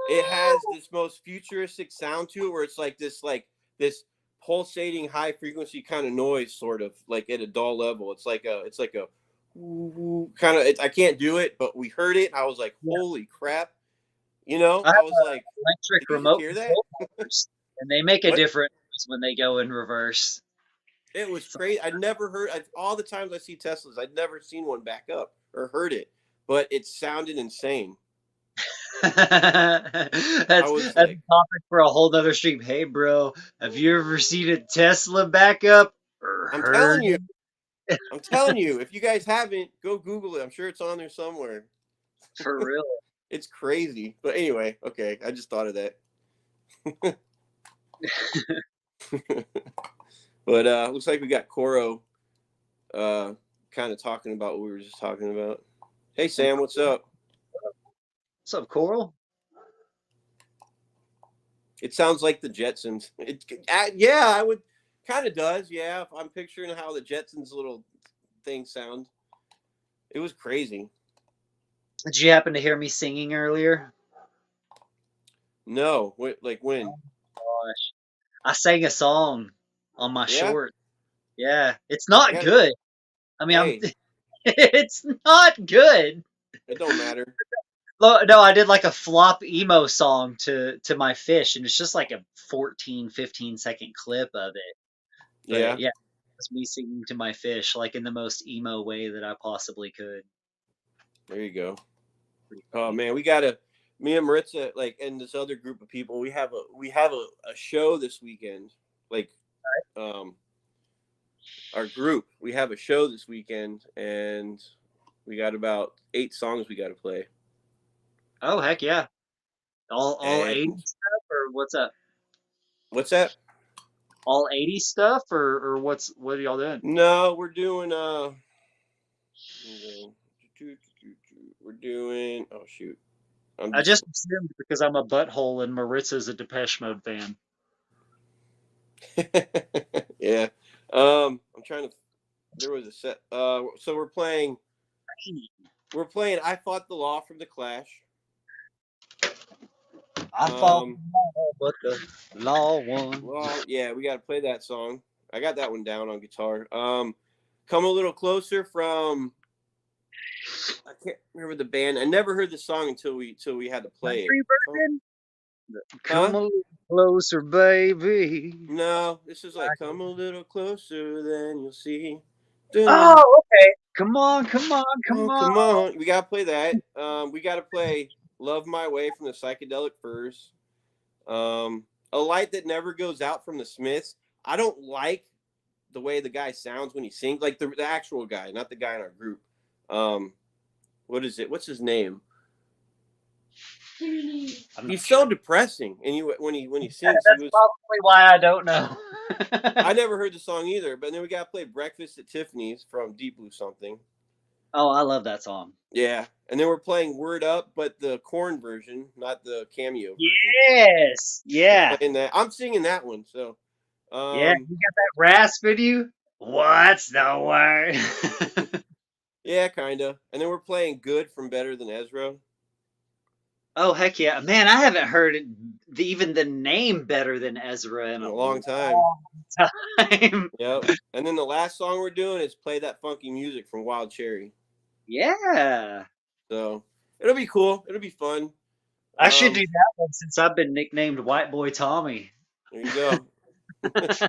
Speaker 1: it has this most futuristic sound to it, where it's like this pulsating high frequency kind of noise, sort of like at a dull level. It's like a kind of. I can't do it, but we heard it. And I was like,
Speaker 2: Yeah,
Speaker 1: holy crap!
Speaker 2: I
Speaker 1: I
Speaker 2: have
Speaker 1: was like,
Speaker 2: electric
Speaker 1: did you just
Speaker 2: remote
Speaker 1: hear that?
Speaker 2: control cars, and they make a
Speaker 1: What?
Speaker 2: difference when they go in reverse.
Speaker 1: It was
Speaker 2: So
Speaker 1: crazy. All the times I see Teslas, I'd never seen one back up or heard it, but it sounded insane. I
Speaker 2: that's
Speaker 1: was
Speaker 2: a
Speaker 1: like,
Speaker 2: topic for a whole nother stream. Hey, bro, have you ever seen a Tesla backup or
Speaker 1: I'm
Speaker 2: heard
Speaker 1: telling you, I'm telling you, if you guys haven't, go Google it. I'm sure it's on there somewhere.
Speaker 2: for real?
Speaker 1: It's crazy. But anyway, okay, I just thought of that. But looks like we got Coro kind of talking about what we were just talking about. Hey Sam, what's up?
Speaker 2: What's up, Coral?
Speaker 1: It sounds like the Jetsons. Yeah, I would kind of does. Yeah, if I'm picturing how the Jetsons little thing sound. It was crazy.
Speaker 2: Did you happen to hear me singing earlier?
Speaker 1: No, like when?
Speaker 2: Gosh, I sang a song on my
Speaker 1: Yeah,
Speaker 2: short. Yeah, it's
Speaker 1: I
Speaker 2: not
Speaker 1: got.
Speaker 2: good. I mean, I'm.
Speaker 1: Hey,
Speaker 2: It's not good.
Speaker 1: it don't matter.
Speaker 2: No, I did like a flop emo song to my fish, and it's just like a 14, 15-second clip of it. But
Speaker 1: Yeah,
Speaker 2: yeah, it's me singing to my fish, like in the most emo way that I possibly could.
Speaker 1: there you go.
Speaker 2: Pretty
Speaker 1: Oh
Speaker 2: funny.
Speaker 1: man, we gotta. Me and Maritza, like, and this other group of people, we have a show this weekend. Like, um, our group, we have a show this weekend, and we got about 8 songs we got to play.
Speaker 2: Oh heck yeah! All
Speaker 1: And
Speaker 2: 80s stuff, or what's up?
Speaker 1: what's that?
Speaker 2: All 80s stuff, or what are y'all doing?
Speaker 1: No, we're doing we're doing. Oh shoot, I'm
Speaker 2: I
Speaker 1: just.
Speaker 2: just assumed because I'm a butthole and Maritza's a Depeche Mode fan.
Speaker 1: Yeah. I'm trying to. There was a set. So we're playing. We're playing. I Fought the Law from the Clash.
Speaker 2: I fought
Speaker 1: Um.
Speaker 2: the law, but the law won.
Speaker 1: Well, yeah, we got to play that song. I got that one down on guitar. Come a little closer from. I can't remember the band. I never heard the song until we had to play it.
Speaker 2: Country version?
Speaker 1: Huh?
Speaker 2: Come a little closer, baby.
Speaker 1: No, this is like come a little closer, then you'll see. Dun,
Speaker 2: Oh, okay. Come on, come on, come
Speaker 1: oh,
Speaker 2: on.
Speaker 1: come on. We gotta play that. We gotta play Love My Way from the Psychedelic Furs. A Light That Never Goes Out from the Smiths. I don't like the way the guy sounds when he sings, like the actual guy, not the guy in our group. What is it? What's his name?
Speaker 2: I'm not
Speaker 1: He's
Speaker 2: sure.
Speaker 1: so depressing, and when he sings, he
Speaker 2: That's
Speaker 1: was.
Speaker 2: probably why I don't know.
Speaker 1: I never heard the song either, but then we gotta play Breakfast at Tiffany's from Deep Blue something.
Speaker 2: Oh, I love that song.
Speaker 1: Yeah, and then we're playing Word Up, but the corn version, not the cameo version.
Speaker 2: Yes.
Speaker 1: We're
Speaker 2: Yeah.
Speaker 1: playing that. I'm singing that one. So,
Speaker 2: Yeah. You got that rasp in you? What's the word?
Speaker 1: yeah, kinda. And then we're playing Good from Better Than Ezra.
Speaker 2: Oh heck yeah, man! I haven't heard even the name better than Ezra in
Speaker 1: In
Speaker 2: a
Speaker 1: a long time.
Speaker 2: long time.
Speaker 1: Yep. And then the last song we're doing is Play That Funky Music from Wild Cherry.
Speaker 2: Yeah,
Speaker 1: So it'll be cool. It'll be fun.
Speaker 2: I should do that one since I've been nicknamed White Boy Tommy.
Speaker 1: There you go. So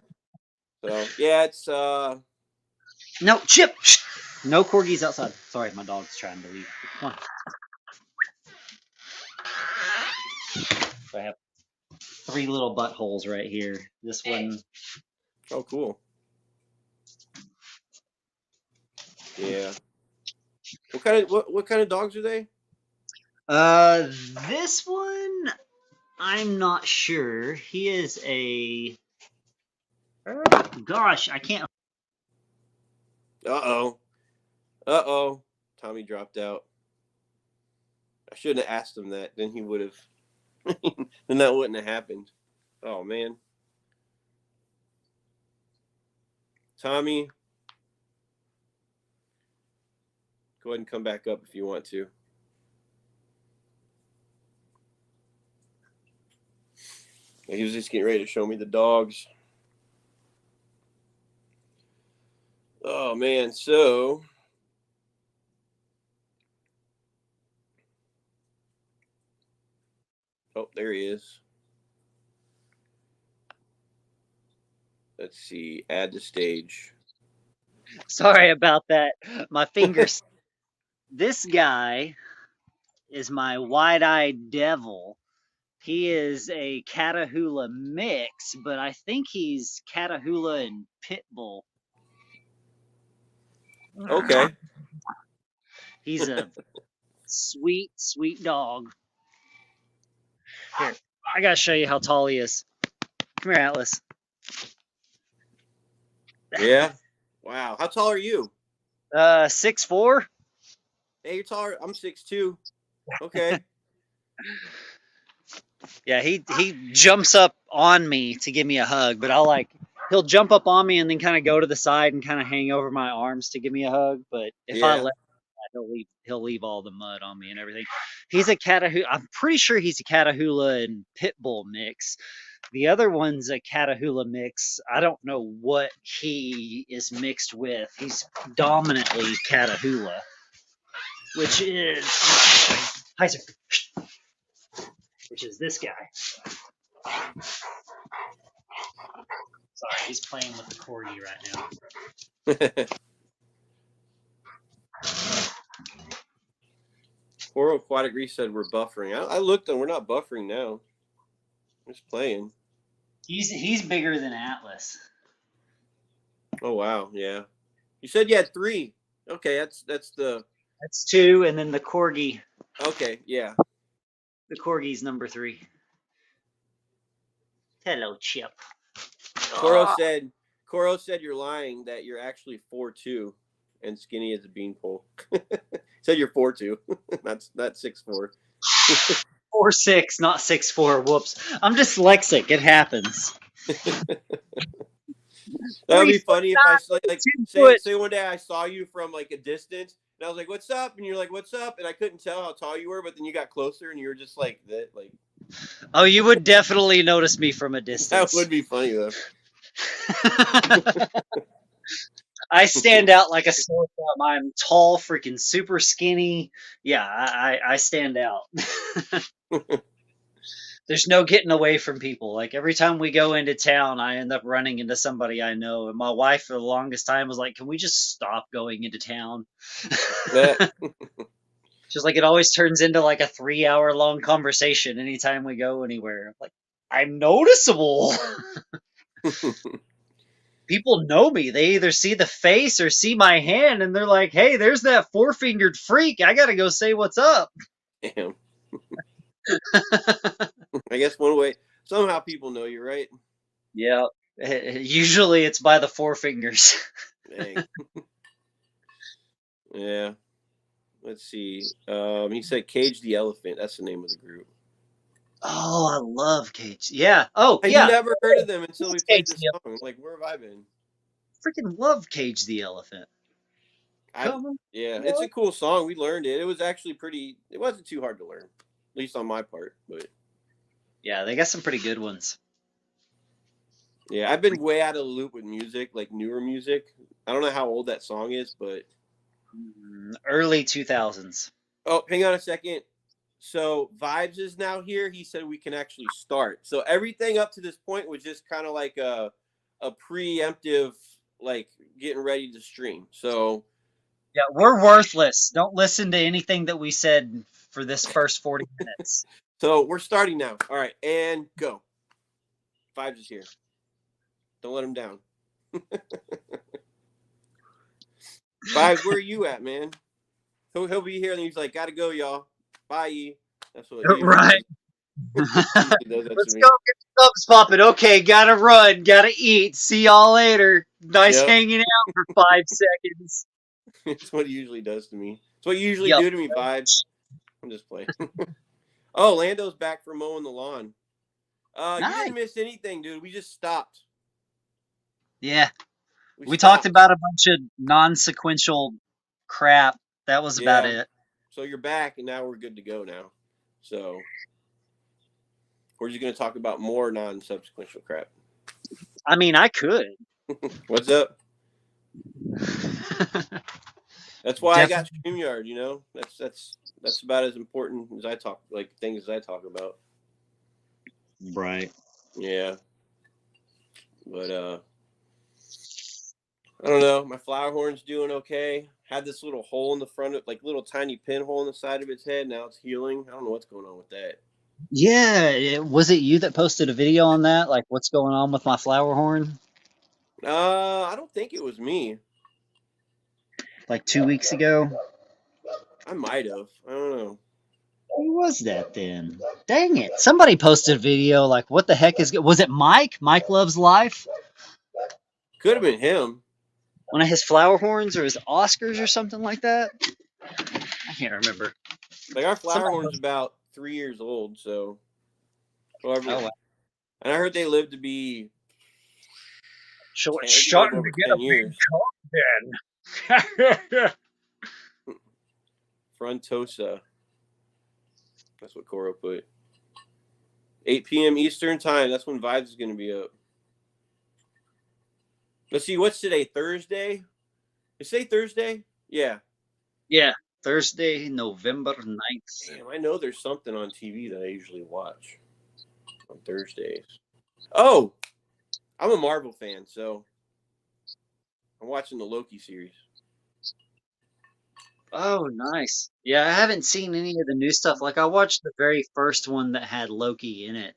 Speaker 1: yeah, it's
Speaker 2: No, Chip. No corgis outside. Sorry, my dog's trying to leave. Come on. I have 3 little buttholes right here. This one.
Speaker 1: oh cool. Yeah. What kind of dogs are they?
Speaker 2: Uh, this one, I'm not sure. He is a. Gosh, I can't.
Speaker 1: Uh oh. Tommy dropped out. I shouldn't have asked him that. Then he would have. Then that wouldn't have happened. Oh man. Tommy, go ahead and come back up if you want to. He was just getting ready to show me the dogs. Oh man, so oh, there he is. Let's see, add to stage.
Speaker 2: Sorry about that. My fingers. This guy is my wide-eyed devil. He is a Catahoula mix, but I think he's Catahoula and Pitbull.
Speaker 1: Okay.
Speaker 2: He's a sweet, sweet dog. Here, I gotta show you how tall he is. Come here, Atlas.
Speaker 1: Yeah. Wow. How tall are you?
Speaker 2: 6'4".
Speaker 1: Hey, you're taller. I'm 6'2". Okay.
Speaker 2: Yeah, he jumps up on me to give me a hug, but he'll jump up on me and then kind of go to the side and kind of hang over my arms to give me a hug. But if I
Speaker 1: Yeah.
Speaker 2: let he'll leave all the mud on me and everything. He's a Catahoula. I'm pretty sure he's a Catahoula and Pitbull mix. The other one's a Catahoula mix. I don't know what he is mixed with. He's dominantly Catahoula, which is Heiser, which is this guy. Sorry, he's playing with the corgi right now.
Speaker 1: Poor Aquatic Grease said we're buffering. I looked and we're not buffering now. We're just playing.
Speaker 2: He's bigger than Atlas.
Speaker 1: Oh wow, yeah. You said you had 3. Okay, that's
Speaker 2: 2, and then the corgi.
Speaker 1: Okay, yeah.
Speaker 2: The corgi's number 3. Hello, Chip.
Speaker 1: Coro said you're lying, that you're actually 4'2" and skinny as a beanpole. Said you're 4'2". That's 6'4".
Speaker 2: 4'6", not 6'4". Whoops. I'm dyslexic. It happens.
Speaker 1: That would be funny if I say one day I saw you from like a distance and I was like, "What's up?" and you're like, "What's up?" and I couldn't tell how tall you were, but then you got closer and you were just like that. Like,
Speaker 2: oh, you would definitely notice me from a distance.
Speaker 1: That would be funny though.
Speaker 2: I stand out like a sore thumb. I'm tall, freaking super skinny. Yeah, I stand out. There's no getting away from people. Like every time we go into town, I end up running into somebody I know. And my wife for the longest time was like, "Can we just stop going into town?" Just like it always turns into like a 3-hour long conversation anytime we go anywhere. Like, I'm noticeable. People know me. They either see the face or see my hand, and they're like, "Hey, there's that 4-fingered freak. I gotta go say what's up."
Speaker 1: Damn. I guess one way somehow people know you, right?
Speaker 2: Yeah. Usually it's by the 4 fingers.
Speaker 1: Dang. Yeah. Let's see. He said Cage the Elephant. That's the name of the group.
Speaker 2: Oh, I love Cage. Yeah. Oh,
Speaker 1: I
Speaker 2: yeah.
Speaker 1: never heard of them until we played this song. Like, where have I been?
Speaker 2: Freaking love Cage the Elephant.
Speaker 1: Yeah, it's a cool song. We learned it. It was actually pretty. It wasn't too hard to learn. least on my part. But
Speaker 2: Yeah, they got some pretty good ones.
Speaker 1: yeah, I've been way out of the loop with music, like newer music. I don't know how old that song is, but
Speaker 2: Early 2000s.
Speaker 1: oh, hang on a second. So Vibes is now here. He said we can actually start. So everything up to this point was just kind of like a preemptive, like getting ready to stream. So
Speaker 2: Yeah, we're worthless. Don't listen to anything that we said for this first 40 minutes.
Speaker 1: so we're starting now. All right, and go. Vibes is here. Don't let him down. Vibes, where are you at, man? He'll be here and he's like, gotta go, y'all. Bye. That's what he
Speaker 2: Right.
Speaker 1: does that
Speaker 2: Let's
Speaker 1: to me.
Speaker 2: go get the subs popping. Okay, gotta run, gotta eat. See y'all later. Nice
Speaker 1: Yep.
Speaker 2: hanging out for 5 seconds.
Speaker 1: It's what he usually does to me. It's what you usually
Speaker 2: Yep.
Speaker 1: do to me, Vibes. I'm just playing. Oh, Lando's back for mowing the lawn. You
Speaker 2: Nice.
Speaker 1: didn't miss anything, dude. We just stopped.
Speaker 2: Yeah. We
Speaker 1: stopped.
Speaker 2: talked about a bunch of non-sequential crap. That was about
Speaker 1: Yeah.
Speaker 2: it.
Speaker 1: So you're back, and now we're good to go now. So we're just gonna talk about more non-subsequential crap.
Speaker 2: I mean, I could.
Speaker 1: What's up? That's why I got StreamYard. You know, that's about as important as I talk, like things I talk about.
Speaker 2: Right.
Speaker 1: Yeah. But I don't know. My flower horn's doing okay. Had this little hole in the front of, like little tiny pinhole in the side of its head. Now it's healing. I don't know what's going on with that.
Speaker 2: Yeah, was it you that posted a video on that? Like, what's going on with my flower horn?
Speaker 1: I don't think it was me.
Speaker 2: Like 2 weeks ago?
Speaker 1: I might have. I don't know.
Speaker 2: Who was that then? Dang it. Somebody posted a video like, what the heck is... Was it Mike? Mike Loves Life?
Speaker 1: Could have been him.
Speaker 2: One of his flower horns or his Oscars or something like that? I can't remember.
Speaker 1: Like our flower horn's about 3 years old, so however.
Speaker 2: Oh, wow.
Speaker 1: And I heard they live to be
Speaker 2: Starting to get a big cock then.
Speaker 1: Frontosa. That's what Coro put. 8 p.m. Eastern time. That's when Vibes is going to be up. Let's see. What's today? Thursday? Is today Thursday? Yeah.
Speaker 2: Yeah. Thursday, November 9th.
Speaker 1: Damn, I know there's something on TV that I usually watch on Thursdays. Oh, I'm a Marvel fan, so I'm watching the Loki series.
Speaker 2: Oh, nice. Yeah, I haven't seen any of the new stuff. Like I watched the very first one that had Loki in it.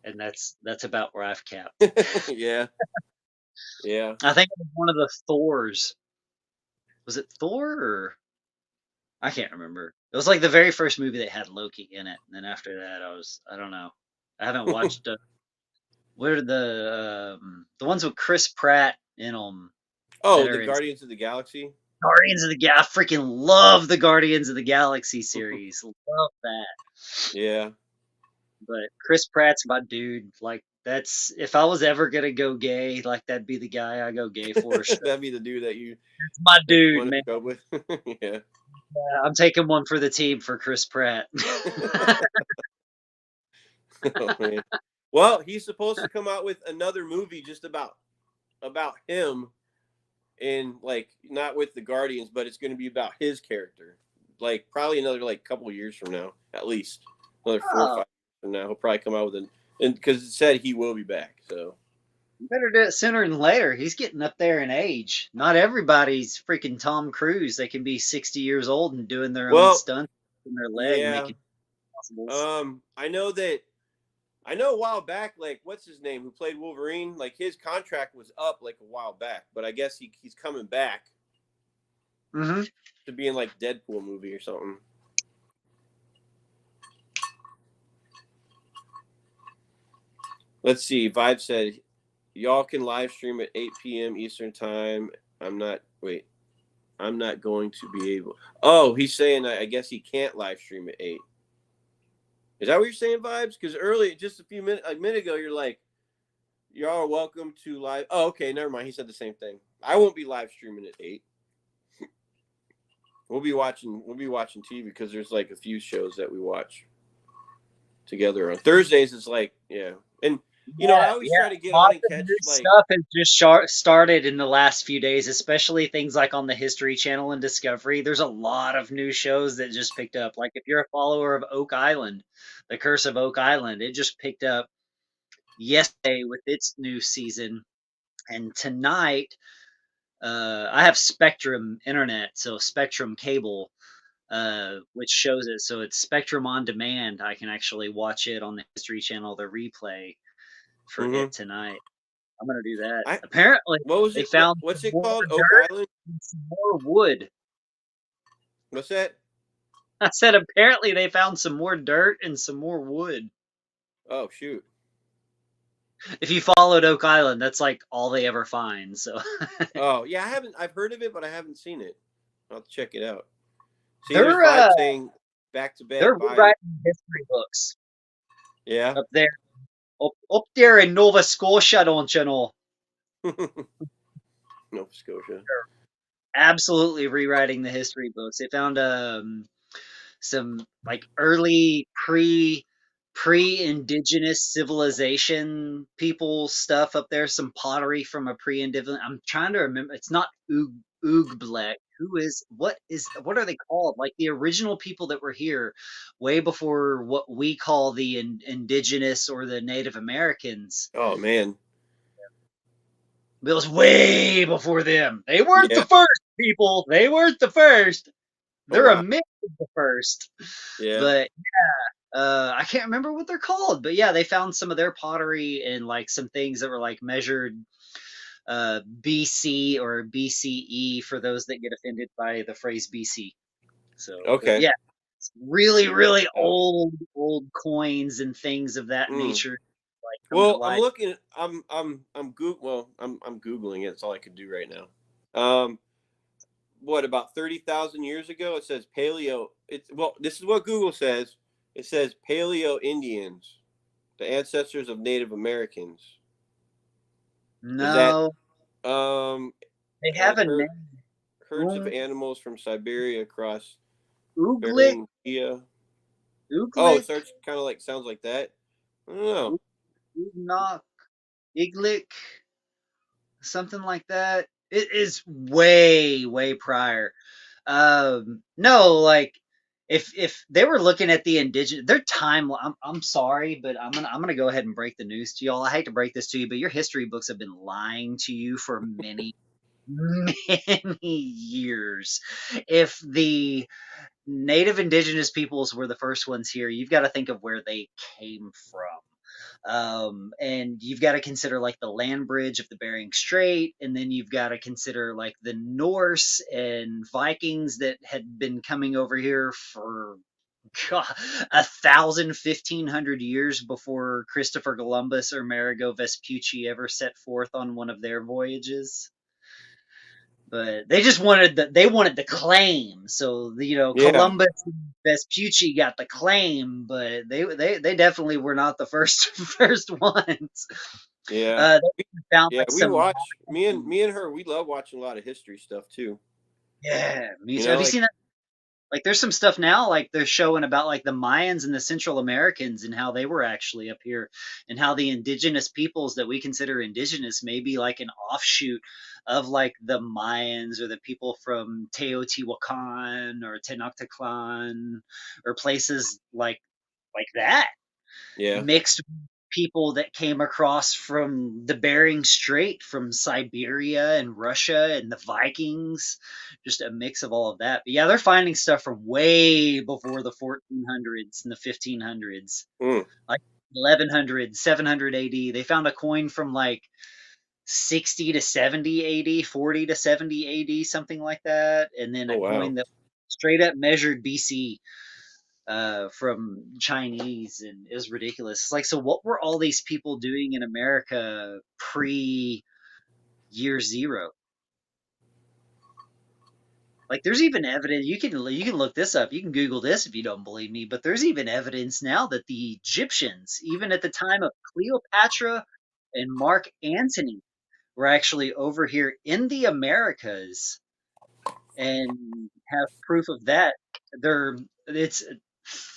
Speaker 2: And that's about where I've capped.
Speaker 1: Yeah. Yeah.
Speaker 2: I think it was one of the Thors. Was it Thor or I can't remember. It was like the very first movie that had Loki in it. And then after that I don't know. I haven't watched what are the ones with Chris Pratt in them?
Speaker 1: Oh, the Guardians of the Galaxy?
Speaker 2: Guardians of the Galaxy. I freaking love the Guardians of the Galaxy series. Love that.
Speaker 1: Yeah.
Speaker 2: But Chris Pratt's my dude. Like that's if I was ever gonna go gay, like that'd be the guy I go gay for.
Speaker 1: That'd be the dude that you.
Speaker 2: That's my dude, man.
Speaker 1: Go with. Yeah.
Speaker 2: I'm taking one for the team for Chris Pratt.
Speaker 1: Oh, man. Well, he's supposed to come out with another movie just about him, and like not with the Guardians, but it's going to be about his character. Like probably another like couple of years from now, at least another 4 or 5 years from now, he'll probably come out with and because it said he will be back. So
Speaker 2: You better do it sooner than later. He's getting up there in age. Not everybody's freaking Tom Cruise. They can be 60 years old and doing their own stunts in their leg.
Speaker 1: Yeah.
Speaker 2: Making possibles.
Speaker 1: I know a while back, like what's his name who played Wolverine, like his contract was up like a while back, but I guess he's coming back to be in like Deadpool movie or something. Let's see. Vibe said, y'all can live stream at 8 p.m. Eastern time. I'm not going to be able. Oh, he's saying I guess he can't live stream at 8. Is that what you're saying, Vibes? Because early, just a minute ago, you're like, y'all are welcome to live. Oh, okay, never mind. He said the same thing. I won't be live streaming at 8. We'll be watching TV because there's like a few shows that we watch together on Thursdays. It's like yeah, and I
Speaker 2: Yeah,
Speaker 1: always
Speaker 2: yeah.
Speaker 1: try to get on
Speaker 2: Lots
Speaker 1: and
Speaker 2: of new
Speaker 1: catch like
Speaker 2: stuff has just started in the last few days, especially things like on the History Channel and Discovery. There's a lot of new shows that just picked up. Like if you're a follower of Oak Island, The Curse of Oak Island, it just picked up yesterday with its new season. And tonight, I have Spectrum Internet, so Spectrum Cable, which shows it. So it's Spectrum on demand. I can actually watch it on the History Channel, the replay for
Speaker 1: hmm
Speaker 2: it tonight. I'm gonna do that.
Speaker 1: I
Speaker 2: Apparently,
Speaker 1: what was
Speaker 2: they
Speaker 1: it? What,
Speaker 2: found
Speaker 1: what's
Speaker 2: some
Speaker 1: it
Speaker 2: more
Speaker 1: called? Oak
Speaker 2: dirt
Speaker 1: Island?
Speaker 2: and some more wood.
Speaker 1: What's that?
Speaker 2: I said apparently they found some more dirt and some more wood.
Speaker 1: Oh shoot.
Speaker 2: If you followed Oak Island, that's like all they ever find. So
Speaker 1: Oh yeah, I haven't. I've heard of it, but I haven't seen it. I'll have to check it out. See, there's
Speaker 2: they're
Speaker 1: Vibe saying back to
Speaker 2: they're
Speaker 1: bed. Bye.
Speaker 2: rewriting history books
Speaker 1: Yeah.
Speaker 2: up there, up there in Nova Scotia, don't you know?
Speaker 1: Nova Scotia.
Speaker 2: Absolutely rewriting the history books. They found some like early pre-indigenous civilization people stuff up there, some pottery from a pre-indigenous. I'm trying to remember. It's not Oogblek. What are they called? Like the original people that were here way before what we call the indigenous or the Native Americans.
Speaker 1: Oh man.
Speaker 2: It was way before them. They weren't the
Speaker 1: Yeah.
Speaker 2: first people. They weren't the first.
Speaker 1: Oh
Speaker 2: They're a
Speaker 1: wow.
Speaker 2: mix of the first.
Speaker 1: Yeah.
Speaker 2: But I can't remember what they're called, but yeah, they found some of their pottery and like some things that were like measured BC or BCE for those that get offended by the phrase BC. So, but
Speaker 1: Okay.
Speaker 2: yeah, it's really, really
Speaker 1: Oh.
Speaker 2: old coins and things of that
Speaker 1: Mm.
Speaker 2: nature, like come to
Speaker 1: Well, I'm
Speaker 2: light.
Speaker 1: looking. I'm googling it. It's all I could do right now. Um, what about 30,000 years ago? It says Paleo. This is what Google says. It says Paleo Indians, the ancestors of Native Americans. Is that
Speaker 2: No,
Speaker 1: um
Speaker 2: they have
Speaker 1: and
Speaker 2: a name.
Speaker 1: herds of animals from Siberia across
Speaker 2: Ooglik,
Speaker 1: Bering Sea? Oh, it
Speaker 2: Ooglik,
Speaker 1: starts kind of like sounds like that. I don't know.
Speaker 2: Oognock, Iglik, something like that. It is way, way prior. No, like if they were looking at the indigenous, their time. I'm sorry, but I'm gonna go ahead and break the news to y'all. I hate to break this to you, but your history books have been lying to you for many, many years. If the native indigenous peoples were the first ones here, you've got to think of where they came from. And you've got to consider like the land bridge of the Bering Strait, and then you've got to consider like the Norse and Vikings that had been coming over here for God, 1,000, 1,500 years before Christopher Columbus or Amerigo Vespucci ever set forth on one of their voyages. But they just wanted the claim. So
Speaker 1: Yeah,
Speaker 2: Columbus and Vespucci got the claim, but they definitely were not the first first ones.
Speaker 1: yeah,
Speaker 2: They found
Speaker 1: yeah.
Speaker 2: like
Speaker 1: We
Speaker 2: some
Speaker 1: watch me and her. We love watching a lot of history stuff too.
Speaker 2: yeah. Me
Speaker 1: You
Speaker 2: too.
Speaker 1: know,
Speaker 2: Have you
Speaker 1: like
Speaker 2: seen that? Like there's some stuff now like they're showing about like the Mayans and the Central Americans and how they were actually up here and how the indigenous peoples that we consider indigenous may be like an offshoot of like the Mayans or the people from Teotihuacan or Tenochtitlan or places like that
Speaker 1: yeah.
Speaker 2: mixed people that came across from the Bering Strait, from Siberia and Russia and the Vikings, just a mix of all of that. But yeah, they're finding stuff from way before the 1400s and the 1500s,
Speaker 1: Mm.
Speaker 2: like 1100, 700 AD. They found a coin from like 60 to 70 AD, 40 to 70 AD, something like that, and then
Speaker 1: Oh
Speaker 2: a
Speaker 1: wow.
Speaker 2: coin that straight up measured BC from Chinese, and it was ridiculous. It's like, so what were all these people doing in America pre year zero? Like, there's even evidence. You can look this up. You can Google this if you don't believe me. But there's even evidence now that the Egyptians, even at the time of Cleopatra and Mark Antony, were actually over here in the Americas and have proof of that. They're it's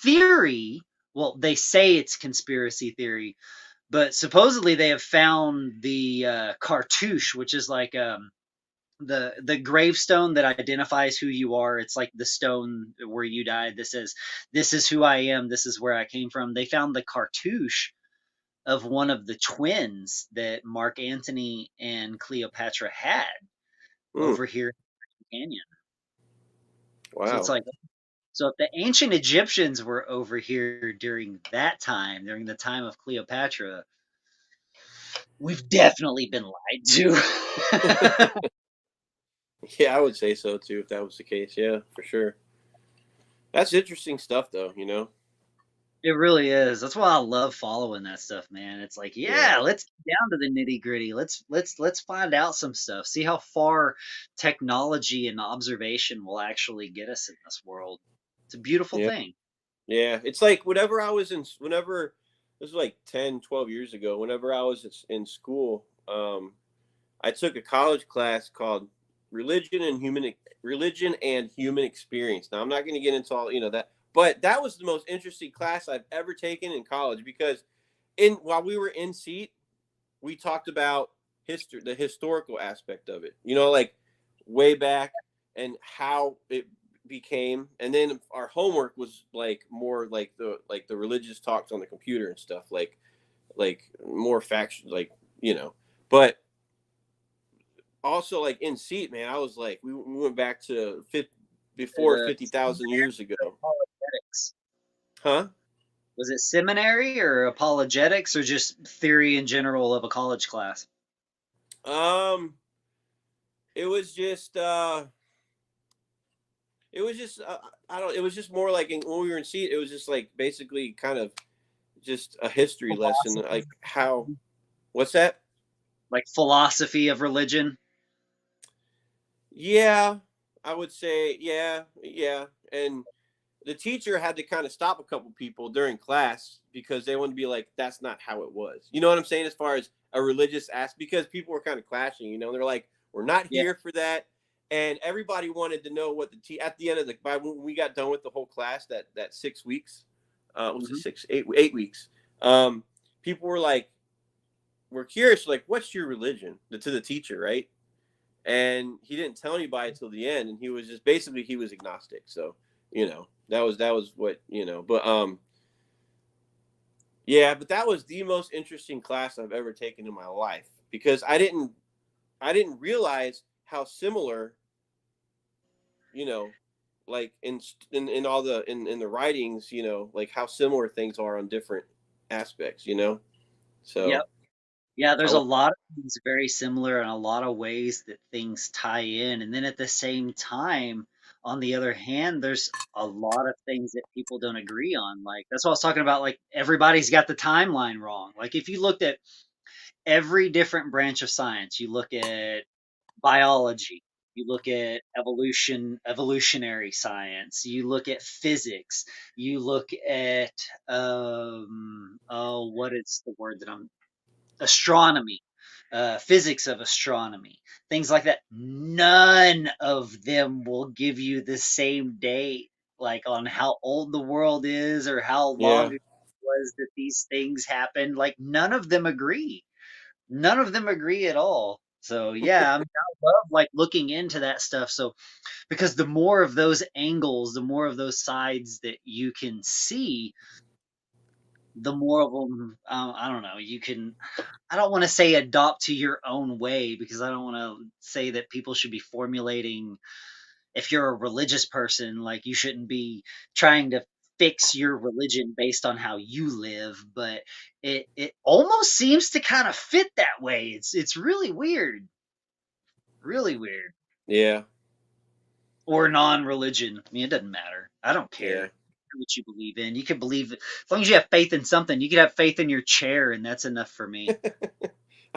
Speaker 2: theory. Well, they say it's conspiracy theory, but supposedly they have found the cartouche, which is like the gravestone that identifies who you are. It's like the stone where you died. This is who I am. This is where I came from. They found the cartouche of one of the twins that Mark Antony and Cleopatra had
Speaker 1: Hmm.
Speaker 2: over here in Canyon. So it's
Speaker 1: Wow.
Speaker 2: like, so if the ancient Egyptians were over here during that time, during the time of Cleopatra, we've definitely been lied to.
Speaker 1: Yeah, I would say so too if that was the case. Yeah, for sure. That's interesting stuff, though.
Speaker 2: It really is. That's why I love following that stuff, man. It's like,
Speaker 1: Yeah.
Speaker 2: yeah, let's get down to the nitty gritty. Let's find out some stuff. See how far technology and observation will actually get us in this world. It's a beautiful
Speaker 1: Yeah.
Speaker 2: thing.
Speaker 1: Yeah. It's like whenever this was like 10, 12 years ago, whenever I was in school, I took a college class called Religion and Human Experience. Now I'm not going to get into all that, but that was the most interesting class I've ever taken in college because in while we were in seat, we talked about history, the historical aspect of it. Like way back and how it became, and then our homework was like more like the religious talks on the computer and stuff, like more faction, But also like in seat, man, I was like, we went back to before
Speaker 2: The
Speaker 1: 50,000 years ago,
Speaker 2: apologetics.
Speaker 1: huh?
Speaker 2: Was it seminary or apologetics or just theory in general of a college class?
Speaker 1: Um, it was just I don't. It was just more like when we were in seat. It was just like basically kind of just a history lesson,
Speaker 2: Philosophy,
Speaker 1: like how. What's that?
Speaker 2: like philosophy of religion.
Speaker 1: Yeah, I would say yeah, yeah. And the teacher had to kind of stop a couple people during class because they wanted to be like, "That's not how it was." You know what I'm saying? As far as a religious aspect, because people were kind of clashing. They're like, "We're not
Speaker 2: Yeah.
Speaker 1: here for that." And everybody wanted to know what at the end of by when we got done with the whole class, that 6 weeks, was it
Speaker 2: Hmm.
Speaker 1: 8 weeks? Um, People were like, we're curious, like, what's your religion to the teacher, right? And he didn't tell anybody until the end, and he was just basically he was agnostic. So that was what But yeah, but that was the most interesting class I've ever taken in my life because I didn't realize how similar you know like in all in the writings, like how similar things are on different aspects.
Speaker 2: Yep.
Speaker 1: So
Speaker 2: Yeah,
Speaker 1: I
Speaker 2: there's a
Speaker 1: want
Speaker 2: lot of things very similar and a lot of ways that things tie in. And then at the same time, on the other hand, there's a lot of things that people don't agree on. Like that's what I was talking about. Like everybody's got the timeline wrong. Like if you looked at every different branch of science, you look at biology, you look at evolutionary science, you look at physics, you look at oh, what is the word that I'm astronomy, physics of astronomy, things like that. None of them will give you the same date, like on how old the world is or how long
Speaker 1: yeah,
Speaker 2: it was that these things happened. Like none of them agree. None of them agree at all. So yeah, I mean, I love like looking into that stuff. So because the more of those angles, the more of those sides that you can see, the more of them, I don't know, you can, I don't want to say adopt to your own way because I don't want to say that people should be formulating, if you're a religious person, like you shouldn't be trying to fix your religion based on how you live, but it almost seems to kind of fit that way. It's really weird, really weird.
Speaker 1: yeah,
Speaker 2: Or non-religion. I mean, it doesn't matter. I don't
Speaker 1: yeah.
Speaker 2: care what you believe in. You can believe as long as you have faith in something. You could have faith in your chair, and that's enough for me.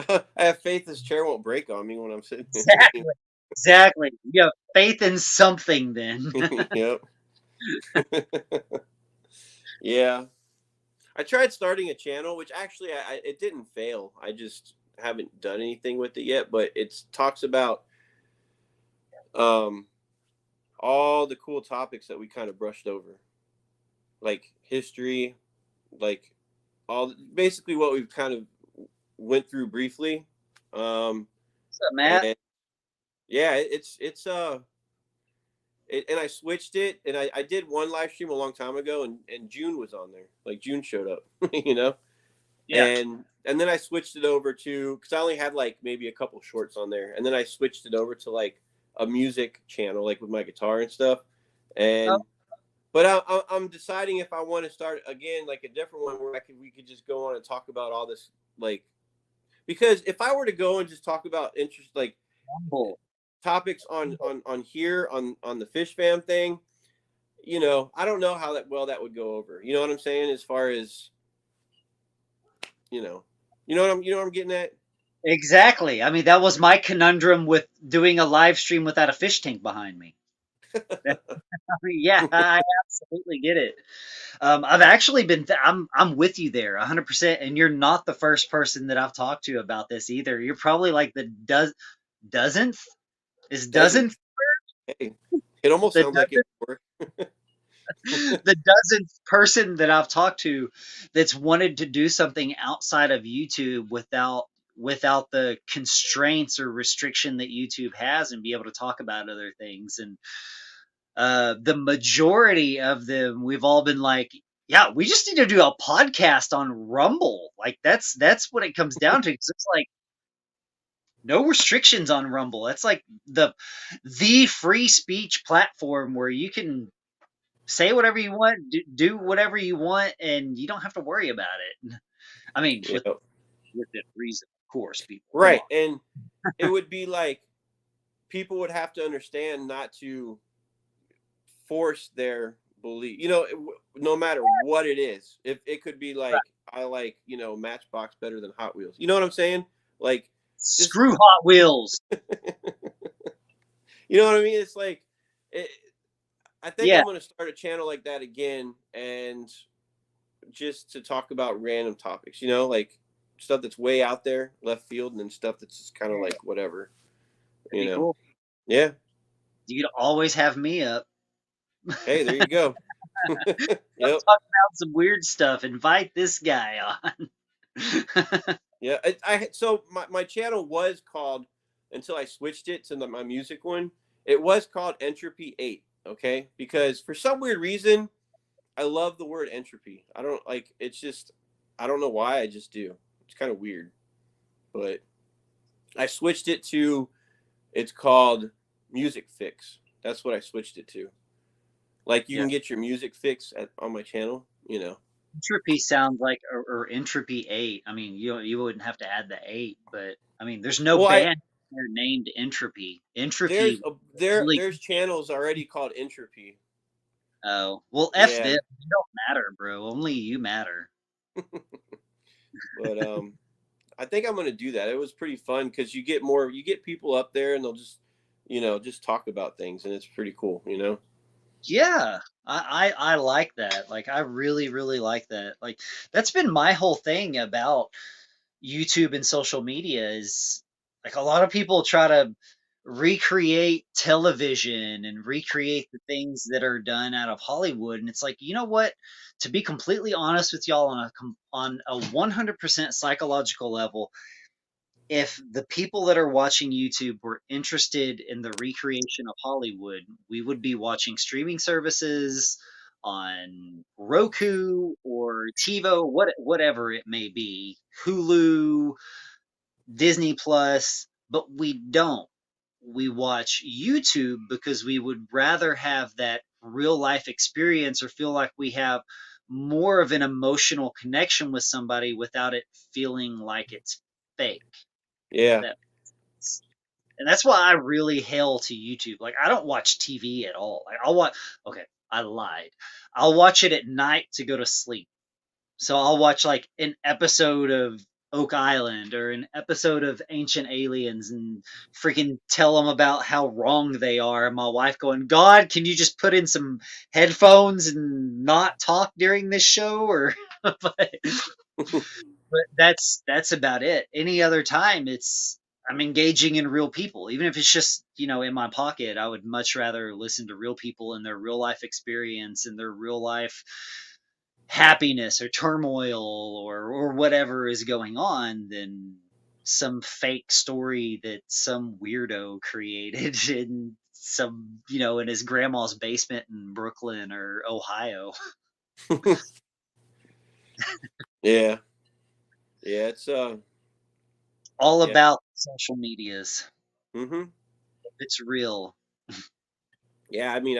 Speaker 1: I have faith this chair won't break on me when I'm sitting.
Speaker 2: Exactly. Exactly. You have faith in something then.
Speaker 1: Yep. Yeah. I tried starting a channel, which actually it didn't fail. I just haven't done anything with it yet. But it talks about um all the cool topics that we kind of brushed over, like history, like all basically what we've kind of went through briefly. Um,
Speaker 2: What's up, Matt?
Speaker 1: and yeah, and I switched it, and I did one live stream a long time ago, and June was on there. Like June showed up, you know,
Speaker 2: Yeah.
Speaker 1: and then I switched it over to because I only had like maybe a couple shorts on there, and then I switched it over to like a music channel, like with my guitar and stuff.
Speaker 2: Oh,
Speaker 1: And but I'm deciding if I want to start again like a different one where we could just go on and talk about all this like because if I were to go and just talk about interest like
Speaker 2: Rumble.
Speaker 1: topics on here on the Fish Fam thing, you know, I don't know how that would go over. You know what I'm saying? As far as you know, you know what I'm getting at.
Speaker 2: Exactly. I mean, that was my conundrum with doing a live stream without a fish tank behind me. I mean, yeah, I absolutely get it. I've actually been. I'm with you there, 100%. And you're not the first person that I've talked to about this either. You're probably like the dozenth. Is
Speaker 1: Doesn't
Speaker 2: dozenth
Speaker 1: hey, it almost
Speaker 2: the
Speaker 1: sounds like it
Speaker 2: dozenth
Speaker 1: would work.
Speaker 2: the dozenth person that I've talked to that's wanted to do something outside of YouTube without the constraints or restriction that YouTube has and be able to talk about other things. And the majority of them, we've all been like, yeah, we just need to do a podcast on Rumble. Like that's what it comes down to. 'Cause it's like no restrictions on Rumble. That's like the free speech platform where you can say whatever you want, do whatever you want, and you don't have to worry about it. I mean,
Speaker 1: You know,
Speaker 2: within reason, of course. People, come
Speaker 1: right?
Speaker 2: on.
Speaker 1: And it would be like people would have to understand not to force their belief. You know, no matter what it is, if it could be
Speaker 2: Right.
Speaker 1: like I like Matchbox better than Hot Wheels. You know what I'm saying? Like just
Speaker 2: Screw Hot Wheels.
Speaker 1: you know what I mean? It's like it, I think
Speaker 2: Yeah,
Speaker 1: I'm gonna start a channel like that again, and just to talk about random topics. You know, like stuff that's way out there, left field, and then stuff that's just kind of like whatever.
Speaker 2: that'd
Speaker 1: You
Speaker 2: be
Speaker 1: know?
Speaker 2: cool.
Speaker 1: Yeah.
Speaker 2: You could always have me up.
Speaker 1: Hey, there you go.
Speaker 2: Let's
Speaker 1: Yep.
Speaker 2: talk about some weird stuff. Invite this guy on.
Speaker 1: Yeah. So my channel was called until I switched it to my music one. It was called Entropy 8. Okay, because for some weird reason I love the word entropy. I don't like it's just I don't know why I just do. It's kind of weird, but I switched it to it's called Music Fix. That's what I switched it to. Like you
Speaker 2: Yeah.
Speaker 1: can get your music fix on my channel. You know.
Speaker 2: Entropy sounds like, or Entropy 8. I mean, you wouldn't have to add the 8, but I mean, there's no
Speaker 1: Well, I
Speaker 2: band named Entropy. Entropy really.
Speaker 1: there's channels already called Entropy.
Speaker 2: Oh, well, F
Speaker 1: Yeah,
Speaker 2: this. You don't matter, bro. Only you matter.
Speaker 1: but I think I'm gonna do that. It was pretty fun because you get people up there and they'll just just talk about things and it's pretty cool. You know.
Speaker 2: Yeah, I like that. Like, I really, really like that. Like, that's been my whole thing about YouTube and social media is like a lot of people try to recreate television and recreate the things that are done out of Hollywood, and it's like, you know what? To be completely honest with y'all, on a 100% psychological level, if the people that are watching YouTube were interested in the recreation of Hollywood, we would be watching streaming services on Roku or TiVo, whatever it may be, Hulu, Disney Plus, but we don't. We watch YouTube because we would rather have that real life experience or feel like we have more of an emotional connection with somebody without it feeling like it's fake. If
Speaker 1: Yeah.
Speaker 2: that And that's why I really hail to YouTube. Like, I don't watch TV at all. Like, okay, I lied. I'll watch it at night to go to sleep. So I'll watch like an episode of Oak Island or an episode of Ancient Aliens and freaking tell them about how wrong they are. And my wife going, God, can you just put in some headphones and not talk during this show? Or, but, but that's about it. Any other time, it's I'm engaging in real people, even if it's just, in my pocket. I would much rather listen to real people and their real life experience and their real life happiness or turmoil or whatever is going on than some fake story that some weirdo created in some, in his grandma's basement in Brooklyn or Ohio.
Speaker 1: Yeah. Yeah,
Speaker 2: All
Speaker 1: yeah.
Speaker 2: about social medias.
Speaker 1: Mhm.
Speaker 2: It's real.
Speaker 1: Yeah, I mean,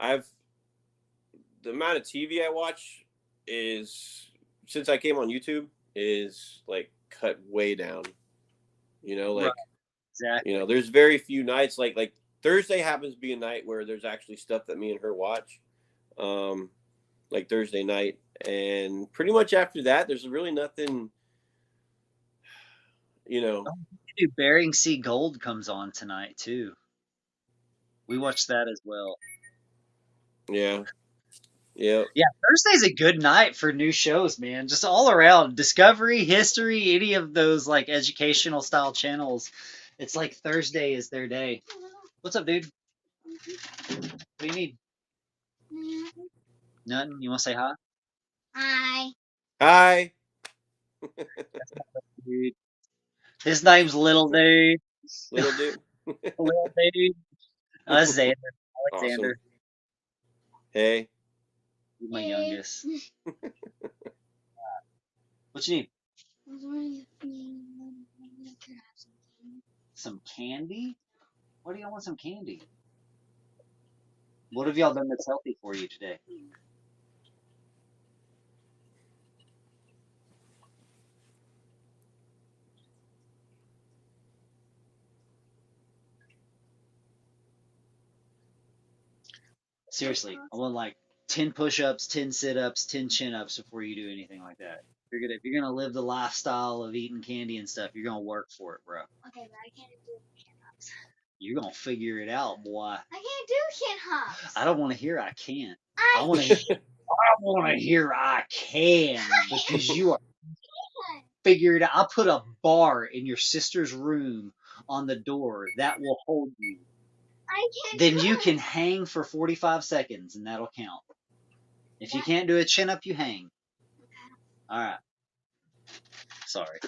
Speaker 1: I've the amount of TV I watch is since I came on YouTube is like cut way down.
Speaker 2: Right.
Speaker 1: Like,
Speaker 2: Exactly.
Speaker 1: there's very few nights like Thursday happens to be a night where there's actually stuff that me and her watch. Um like Thursday night, and pretty much after that there's really nothing, you know.
Speaker 2: Oh, dude, Bering Sea Gold comes on tonight too. We watched that as well.
Speaker 1: Yeah. Yeah.
Speaker 2: Yeah, Thursday's a good night for new shows, man. Just all around. Discovery, History, any of those like educational style channels. It's like Thursday is their day. What's up, dude? What do you need? Nothing? You want to say hi?
Speaker 3: Hi.
Speaker 1: Hi.
Speaker 2: Dude. His name's Little Dude.
Speaker 1: Little dude.
Speaker 2: Little Dude. Xander.
Speaker 1: Awesome.
Speaker 2: Alexander.
Speaker 1: Hey.
Speaker 2: He's my youngest. What you need? Some candy? Why do y'all want some candy? What have y'all done that's healthy for you today? Seriously, I want like 10 push-ups, 10 sit-ups, 10 chin-ups before you do anything like that. If you're gonna live the lifestyle of eating candy and stuff, you're gonna work for it, bro.
Speaker 3: Okay, but I can't do chin-ups.
Speaker 2: You're gonna figure it out, boy.
Speaker 3: I can't do chin-ups.
Speaker 2: I don't want to hear I can't.
Speaker 3: I
Speaker 2: I want to hear I can because you are
Speaker 3: can't.
Speaker 2: figure it out. I put a bar in your sister's room on the door that will hold you.
Speaker 3: I can't.
Speaker 2: Then
Speaker 3: do
Speaker 2: you
Speaker 3: it.
Speaker 2: can hang for 45 seconds and that'll count. If you can't do a chin up, you hang. All right. Sorry.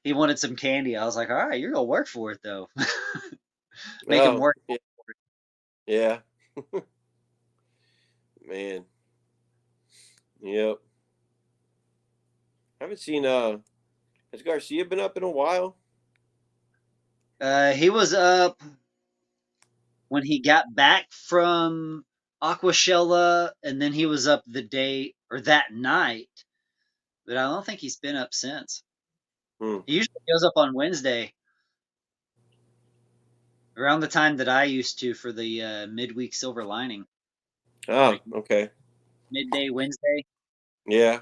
Speaker 2: He wanted some candy. I was like, all right, you're gonna work for it though. Make him work.
Speaker 1: Yeah. Man. Yep. I haven't seen has Garcia been up in a while?
Speaker 2: He was up when he got back from Aquashella, and then he was up the day or that night. But I don't think he's been up since.
Speaker 1: Hmm.
Speaker 2: He usually goes up on Wednesday, around the time that I used to for the midweek silver lining.
Speaker 1: Oh,
Speaker 2: Like
Speaker 1: okay.
Speaker 2: midday Wednesday.
Speaker 1: Yeah.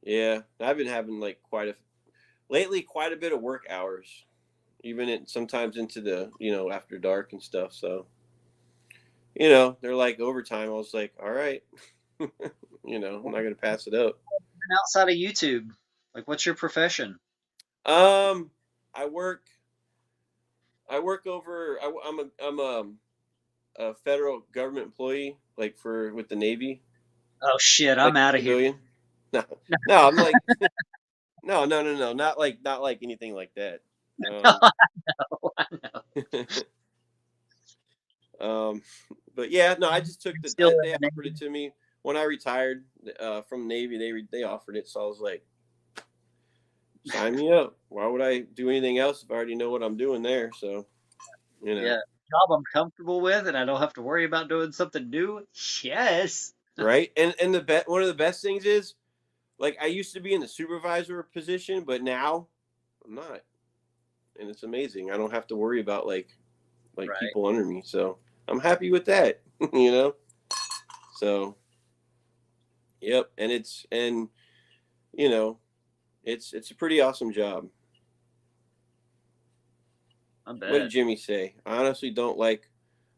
Speaker 1: Yeah. I've been having like quite a bit of work hours, even sometimes into the, after dark and stuff. So, they're like overtime. I was like, all right, I'm not going to pass it up.
Speaker 2: And outside of YouTube, like, what's your profession?
Speaker 1: Um, I work over, I'm a federal government employee, like with the Navy.
Speaker 2: Oh shit,
Speaker 1: Like
Speaker 2: I'm out of here.
Speaker 1: civilian. No, no, I'm like, no, not like anything like that.
Speaker 2: I know.
Speaker 1: But yeah, no, I just took
Speaker 2: Still in
Speaker 1: they
Speaker 2: the
Speaker 1: offered it to me when I retired from Navy. They offered it, so I was like, sign me up. Why would I do anything else if I already know what I'm doing there? So,
Speaker 2: Yeah, job I'm comfortable with, and I don't have to worry about doing something new. Yes.
Speaker 1: right. And one of the best things is, like, I used to be in the supervisor position, but now I'm not, and it's amazing. I don't have to worry about like
Speaker 2: Right.
Speaker 1: people under me, so I'm happy with that. So, yep, and it's a pretty awesome job.
Speaker 2: I
Speaker 1: What did
Speaker 2: bet.
Speaker 1: Jimmy say? I honestly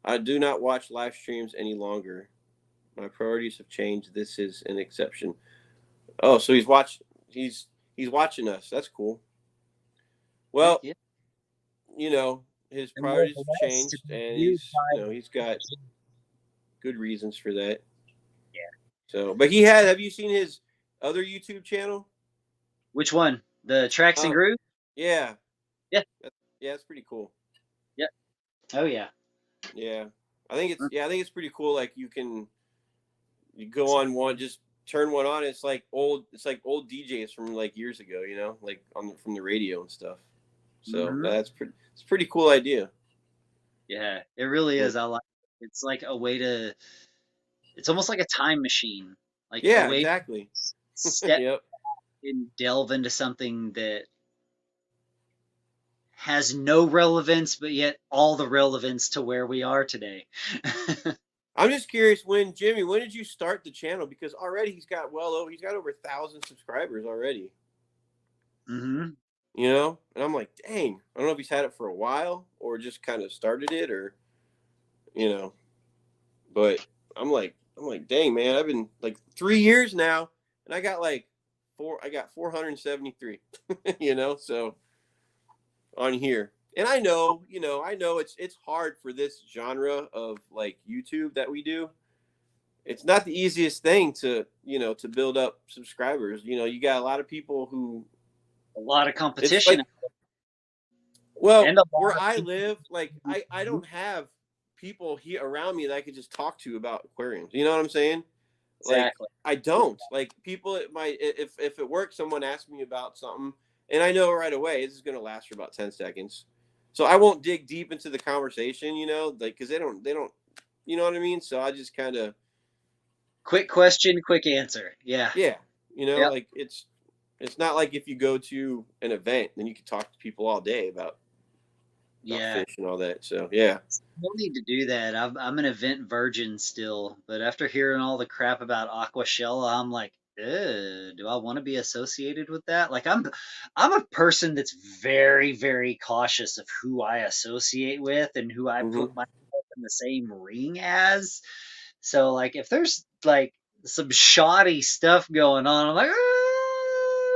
Speaker 1: I do not watch live streams any longer. My priorities have changed. This is an exception. Oh, so he's he's watching us. That's cool. Well,
Speaker 2: Yeah.
Speaker 1: you know, his
Speaker 2: And
Speaker 1: priorities have
Speaker 2: nonetheless, to
Speaker 1: changed,
Speaker 2: be
Speaker 1: and
Speaker 2: viewed
Speaker 1: he's got
Speaker 2: by
Speaker 1: good reasons for that.
Speaker 2: yeah.
Speaker 1: So, but he had. Have you seen his other YouTube channel?
Speaker 2: Which one? The Tracks and Grooves?
Speaker 1: Yeah,
Speaker 2: Yeah.
Speaker 1: yeah, it's pretty cool.
Speaker 2: Yeah. Oh yeah.
Speaker 1: Yeah, I think it's pretty cool. Like you go on one, just turn one on. It's like old DJs from like years ago. You know, like from the radio and stuff. So it's a pretty cool idea.
Speaker 2: Yeah, it really
Speaker 1: Yeah.
Speaker 2: is. I like it. It's like a way to. It's almost like a time machine, like a
Speaker 1: Yeah,
Speaker 2: way to
Speaker 1: exactly.
Speaker 2: step
Speaker 1: Yep.
Speaker 2: and delve into something that has no relevance, but yet all the relevance to where we are today.
Speaker 1: I'm just curious when did you start the channel? Because already he's got over 1,000 subscribers already.
Speaker 2: hmm
Speaker 1: You know, and I'm like, dang, I don't know if he's had it for a while or just kind of started it, or you know, but I'm like, dang man, I've been like 3 years now, and I got 473. You know, so on here. And I know, it's hard for this genre of like YouTube that we do. It's not the easiest thing to build up subscribers. You know, you got a lot of people who
Speaker 2: A lot of
Speaker 1: it's
Speaker 2: competition,
Speaker 1: like, well,
Speaker 2: and a lot
Speaker 1: where
Speaker 2: of
Speaker 1: I
Speaker 2: people.
Speaker 1: live, like I don't have people here around me that I could just talk to about aquariums. You know what I'm saying? Like
Speaker 2: Exactly.
Speaker 1: I don't. Like people at my if at work someone asks me about something and I know right away this is going to last for about 10 seconds. So I won't dig deep into the conversation, like cuz they don't you know what I mean? So I just kind of
Speaker 2: Quick question, quick answer. Yeah.
Speaker 1: yeah,
Speaker 2: Yep.
Speaker 1: like it's not like if you go to an event then you can talk to people all day about
Speaker 2: Yeah.
Speaker 1: fish and all that. So, yeah.
Speaker 2: No need to do that. I'm an event virgin still, but after hearing all the crap about Aquashella, I'm like, do I want to be associated with that? Like, I'm a person that's very, very cautious of who I associate with and who I put
Speaker 1: Mhm.
Speaker 2: myself in the same ring as. So, like, if there's like some shoddy stuff going on, I'm like,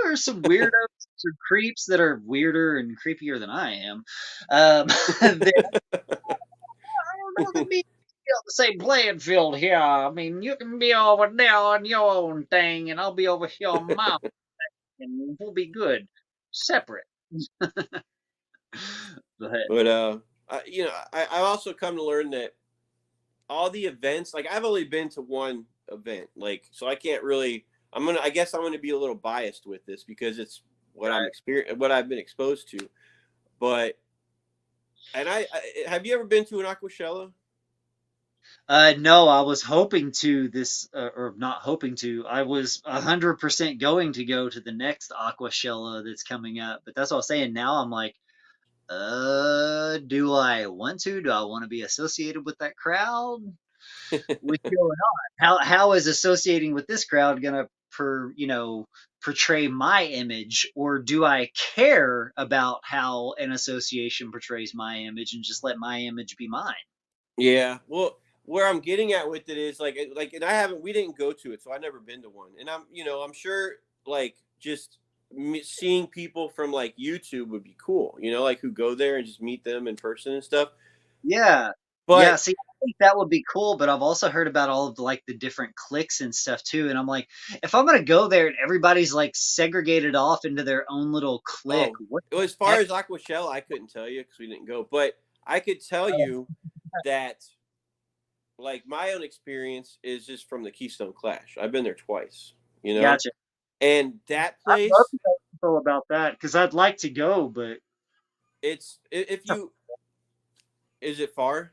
Speaker 2: there's some weirdos, some creeps that are weirder and creepier than I am. Then I don't know that we be on the same playing field here. I mean, you can be over there on your own thing, and I'll be over here on my own, and we'll be good, separate. But
Speaker 1: But I also come to learn that all the events, like I've only been to one event, like so I can't really. I guess I'm gonna be a little biased with this because it's what I've been exposed to. But have you ever been to an Aquashella?
Speaker 2: no, I was hoping to this, or not hoping to. I was 100% going to go to the next Aquashella that's coming up. But that's what I was saying. Now I'm like, do I want to? Do I want to be associated with that crowd? What's going on? How is associating with this crowd gonna portray my image, or do I care about how an association portrays my image and just let my image be mine?
Speaker 1: Yeah. Well, where I'm getting at with it is and we didn't go to it, so I've never been to one. And I'm sure like just seeing people from like YouTube would be cool, like who go there and just meet them in person and stuff.
Speaker 2: Yeah. Yeah,
Speaker 1: But
Speaker 2: see, I think that would be cool, but I've also heard about all of the different cliques and stuff too, and I'm like, if I'm gonna go there and everybody's like segregated off into their own little clique,
Speaker 1: oh,
Speaker 2: what
Speaker 1: as
Speaker 2: the
Speaker 1: far
Speaker 2: heck?
Speaker 1: as Aquashell, I couldn't tell you because we didn't go. But I could tell you that like my own experience is just from the Keystone Clash. I've been there twice,
Speaker 2: Gotcha.
Speaker 1: and that
Speaker 2: I'd love
Speaker 1: place,
Speaker 2: to know info about that because I'd like to go, but
Speaker 1: if you is it far?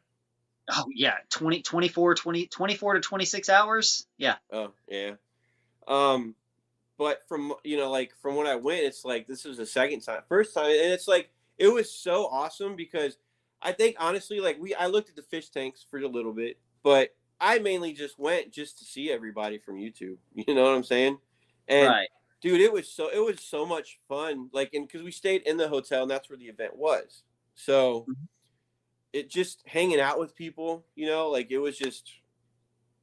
Speaker 2: oh yeah, 24 to 26 hours. Yeah.
Speaker 1: Oh yeah. Um, but from like from when I went, it's like this was the second time, first time, and it's like it was so awesome because I think honestly, like I looked at the fish tanks for a little bit, but I mainly just went just to see everybody from YouTube. You know what I'm saying? And
Speaker 2: Right.
Speaker 1: dude, it was so much fun. Like, and because we stayed in the hotel, and that's where the event was. So
Speaker 2: Mhm.
Speaker 1: it just hanging out with people, like it was just.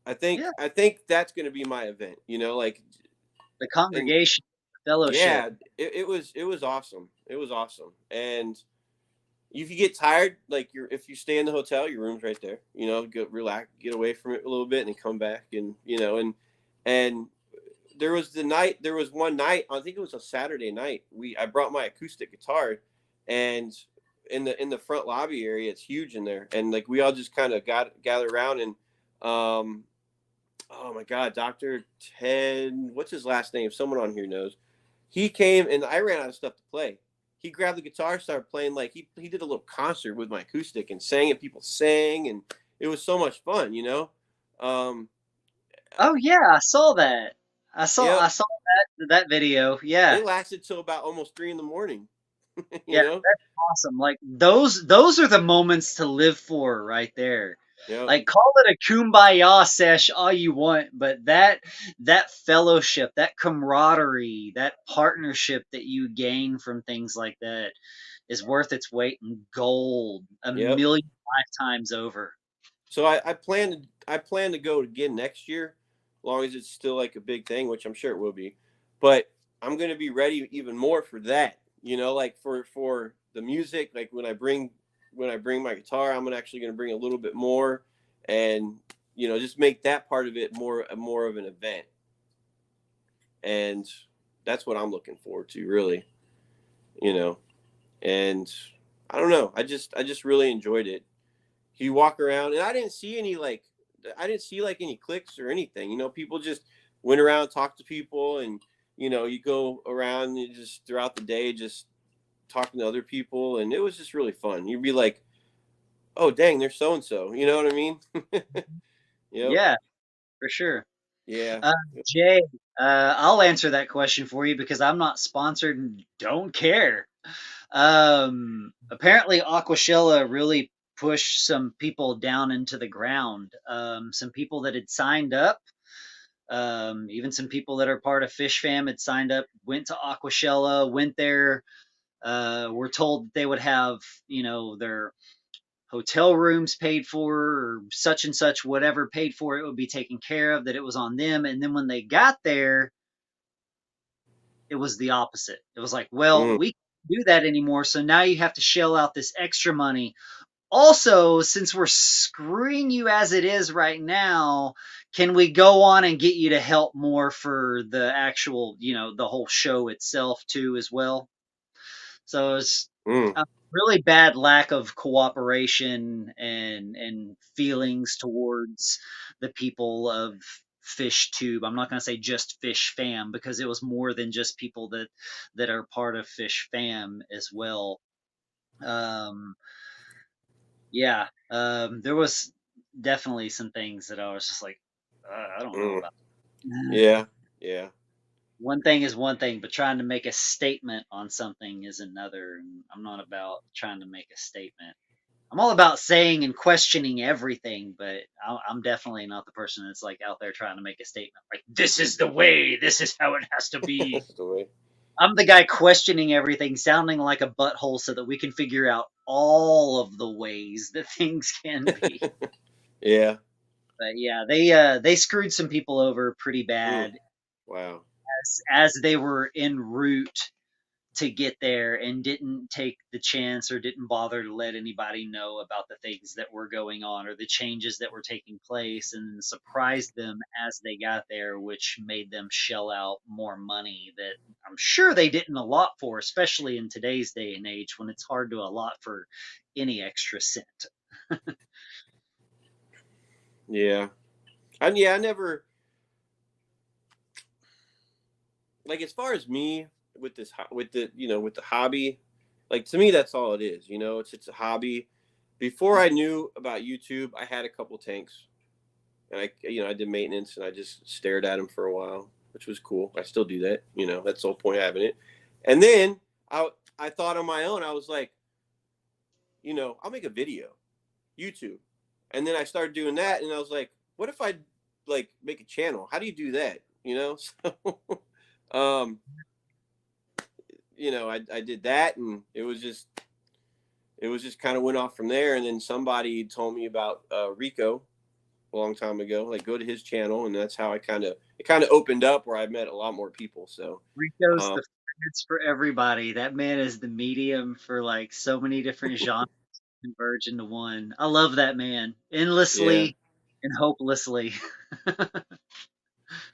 Speaker 1: I think
Speaker 2: Yeah.
Speaker 1: I think that's going to be my event. Like
Speaker 2: The
Speaker 1: and
Speaker 2: congregation. Fellowship.
Speaker 1: Yeah, it was awesome. It was awesome. And if you get tired, like if you stay in the hotel, your room's right there. You know, go relax, get away from it a little bit, and then come back. And and there was one night, I think it was a Saturday night. I brought my acoustic guitar, and in the front lobby area, it's huge in there, and like we all just kind of gather around and oh my God, Dr. Ted, what's his last name? Someone on here knows. He came and I ran out of stuff to play. He grabbed the guitar, started playing, like he did a little concert with my acoustic and sang, and people sang, and it was so much fun, you know. Um,
Speaker 2: Oh yeah, I saw that. I
Speaker 1: yep,
Speaker 2: saw that video. Yeah.
Speaker 1: it lasted till about almost 3 in the morning, you
Speaker 2: Yeah,
Speaker 1: know.
Speaker 2: that's awesome. Like those are the moments to live for right there.
Speaker 1: Yep,
Speaker 2: Like call it a kumbaya sesh all you want, but that fellowship, that camaraderie, that partnership that you gain from things like that is worth its weight in gold a
Speaker 1: yep.
Speaker 2: million lifetimes over.
Speaker 1: So I plan to go again next year, as long as it's still like a big thing, which I'm sure it will be. But I'm gonna be ready even more for that. You know, like for the music, like when I bring my guitar, I'm actually gonna bring a little bit more, and just make that part of it more of an event. And that's what I'm looking forward to, really. You know, and I don't know. I just really enjoyed it. You walk around, and I didn't see like any clicks or anything. People just went around, talked to people, and you go around and just throughout the day just talking to other people, and it was just really fun. You'd be like, oh dang, there's so and so. You know what I mean? Yep.
Speaker 2: Yeah, for sure.
Speaker 1: Yeah.
Speaker 2: Uh, Jay, I'll answer that question for you because I'm not sponsored and don't care. Apparently Aquashella really pushed some people down into the ground. Some people that had signed up, even some people that are part of Fish Fam had signed up, went to Aquashella, went there, were told that they would have, their hotel rooms paid for or such and such, whatever paid for, it would be taken care of, that it was on them. And then when they got there, it was the opposite. It was like, well,
Speaker 1: Mm.
Speaker 2: we can't do that anymore. So now you have to shell out this extra money. Also, since we're screwing you as it is right now, can we go on and get you to help more for the actual, the whole show itself too, as well? So it's
Speaker 1: Mm.
Speaker 2: a really bad lack of cooperation and feelings towards the people of Fish Tube. I'm not going to say just Fish Fam because it was more than just people that are part of Fish Fam as well. Um, yeah, there was definitely some things that I was just like, I don't know
Speaker 1: Mm.
Speaker 2: about.
Speaker 1: Yeah. Yeah.
Speaker 2: One thing is one thing, but trying to make a statement on something is another. And I'm not about trying to make a statement. I'm all about saying and questioning everything, but I'm definitely not the person that's like out there trying to make a statement like this is the way, this is how it has to be.
Speaker 1: That's the way.
Speaker 2: I'm the guy questioning everything, sounding like a butthole so that we can figure out all of the ways that things can be.
Speaker 1: Yeah.
Speaker 2: But yeah, they screwed some people over pretty
Speaker 1: Mm.
Speaker 2: bad
Speaker 1: Wow.
Speaker 2: as they were en route to get there and didn't take the chance or didn't bother to let anybody know about the things that were going on or the changes that were taking place and surprised them as they got there, which made them shell out more money that I'm sure they didn't allot for, especially in today's day and age when it's hard to allot for any extra cent.
Speaker 1: Yeah. And yeah, I never, like, as far as me with with the hobby, like, to me that's all it is. It's a hobby. Before I knew about YouTube, I had a couple tanks, and I did maintenance, and I just stared at them for a while, which was cool. I still do that. That's the whole point of having it. And then I thought on my own. I was like, I'll make a video, YouTube. And then I started doing that, and I was like, what if I like make a channel? How do you do that? So um I did that, and it was just kind of went off from there. And then somebody told me about Rico, a long time ago. Like go to his channel, and that's how it kind of opened up where I met a lot more people. So
Speaker 2: Rico's
Speaker 1: um,
Speaker 2: the it's for everybody. That man is the medium for like so many different genres converge into one. I love that man
Speaker 1: yeah,
Speaker 2: endlessly and hopelessly.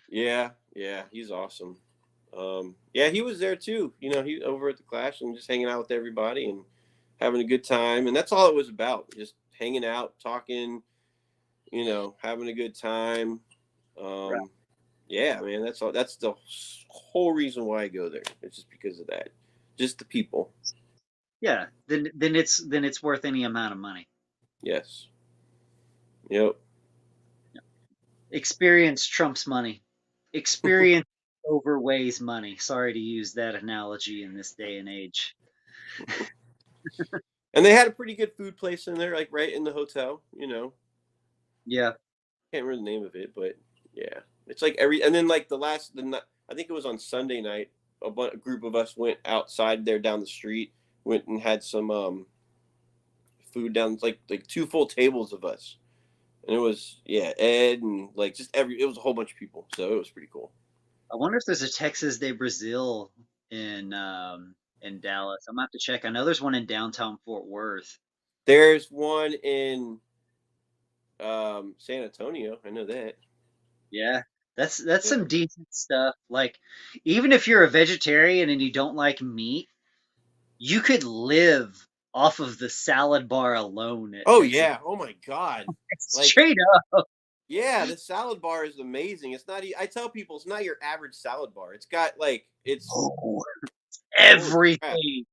Speaker 1: yeah, he's awesome. Yeah, he was there too. You know, he over at the Clash and just hanging out with everybody and having a good time, and that's all it was about. Just hanging out, talking, you know, having a good time.
Speaker 2: Right.
Speaker 1: Yeah, man, that's all. That's the whole reason why I go there. It's just because of that, just the people.
Speaker 2: Yeah, then it's worth any amount of money.
Speaker 1: Yes. Yep.
Speaker 2: Experience trumps money. Experience overweighs money. Sorry to use that analogy in this day and age.
Speaker 1: And they had a pretty good food place in there, like right in the hotel. You know,
Speaker 2: Yeah.
Speaker 1: can't remember the name of it, but yeah, it's like every. And then like I think it was on Sunday night. A group of us went outside there down the street. Went and had some food down, like two full tables of us, and it was Ed and like just it was a whole bunch of people, so it was pretty cool.
Speaker 2: I wonder if there's a Texas de Brazil in Dallas. I'm gonna have to check. I know there's one in downtown Fort Worth.
Speaker 1: There's one in San Antonio. I know that.
Speaker 2: Yeah. That's
Speaker 1: Yeah.
Speaker 2: some decent stuff. Like even if you're a vegetarian and you don't like meat, you could live off of the salad bar alone at
Speaker 1: Oh
Speaker 2: Texas.
Speaker 1: yeah. Oh my God. Like
Speaker 2: Straight up.
Speaker 1: yeah, the salad bar is amazing. It's not. I tell people it's not your average salad bar. It's got like it's
Speaker 2: Oh,
Speaker 1: holy crap.
Speaker 2: everything.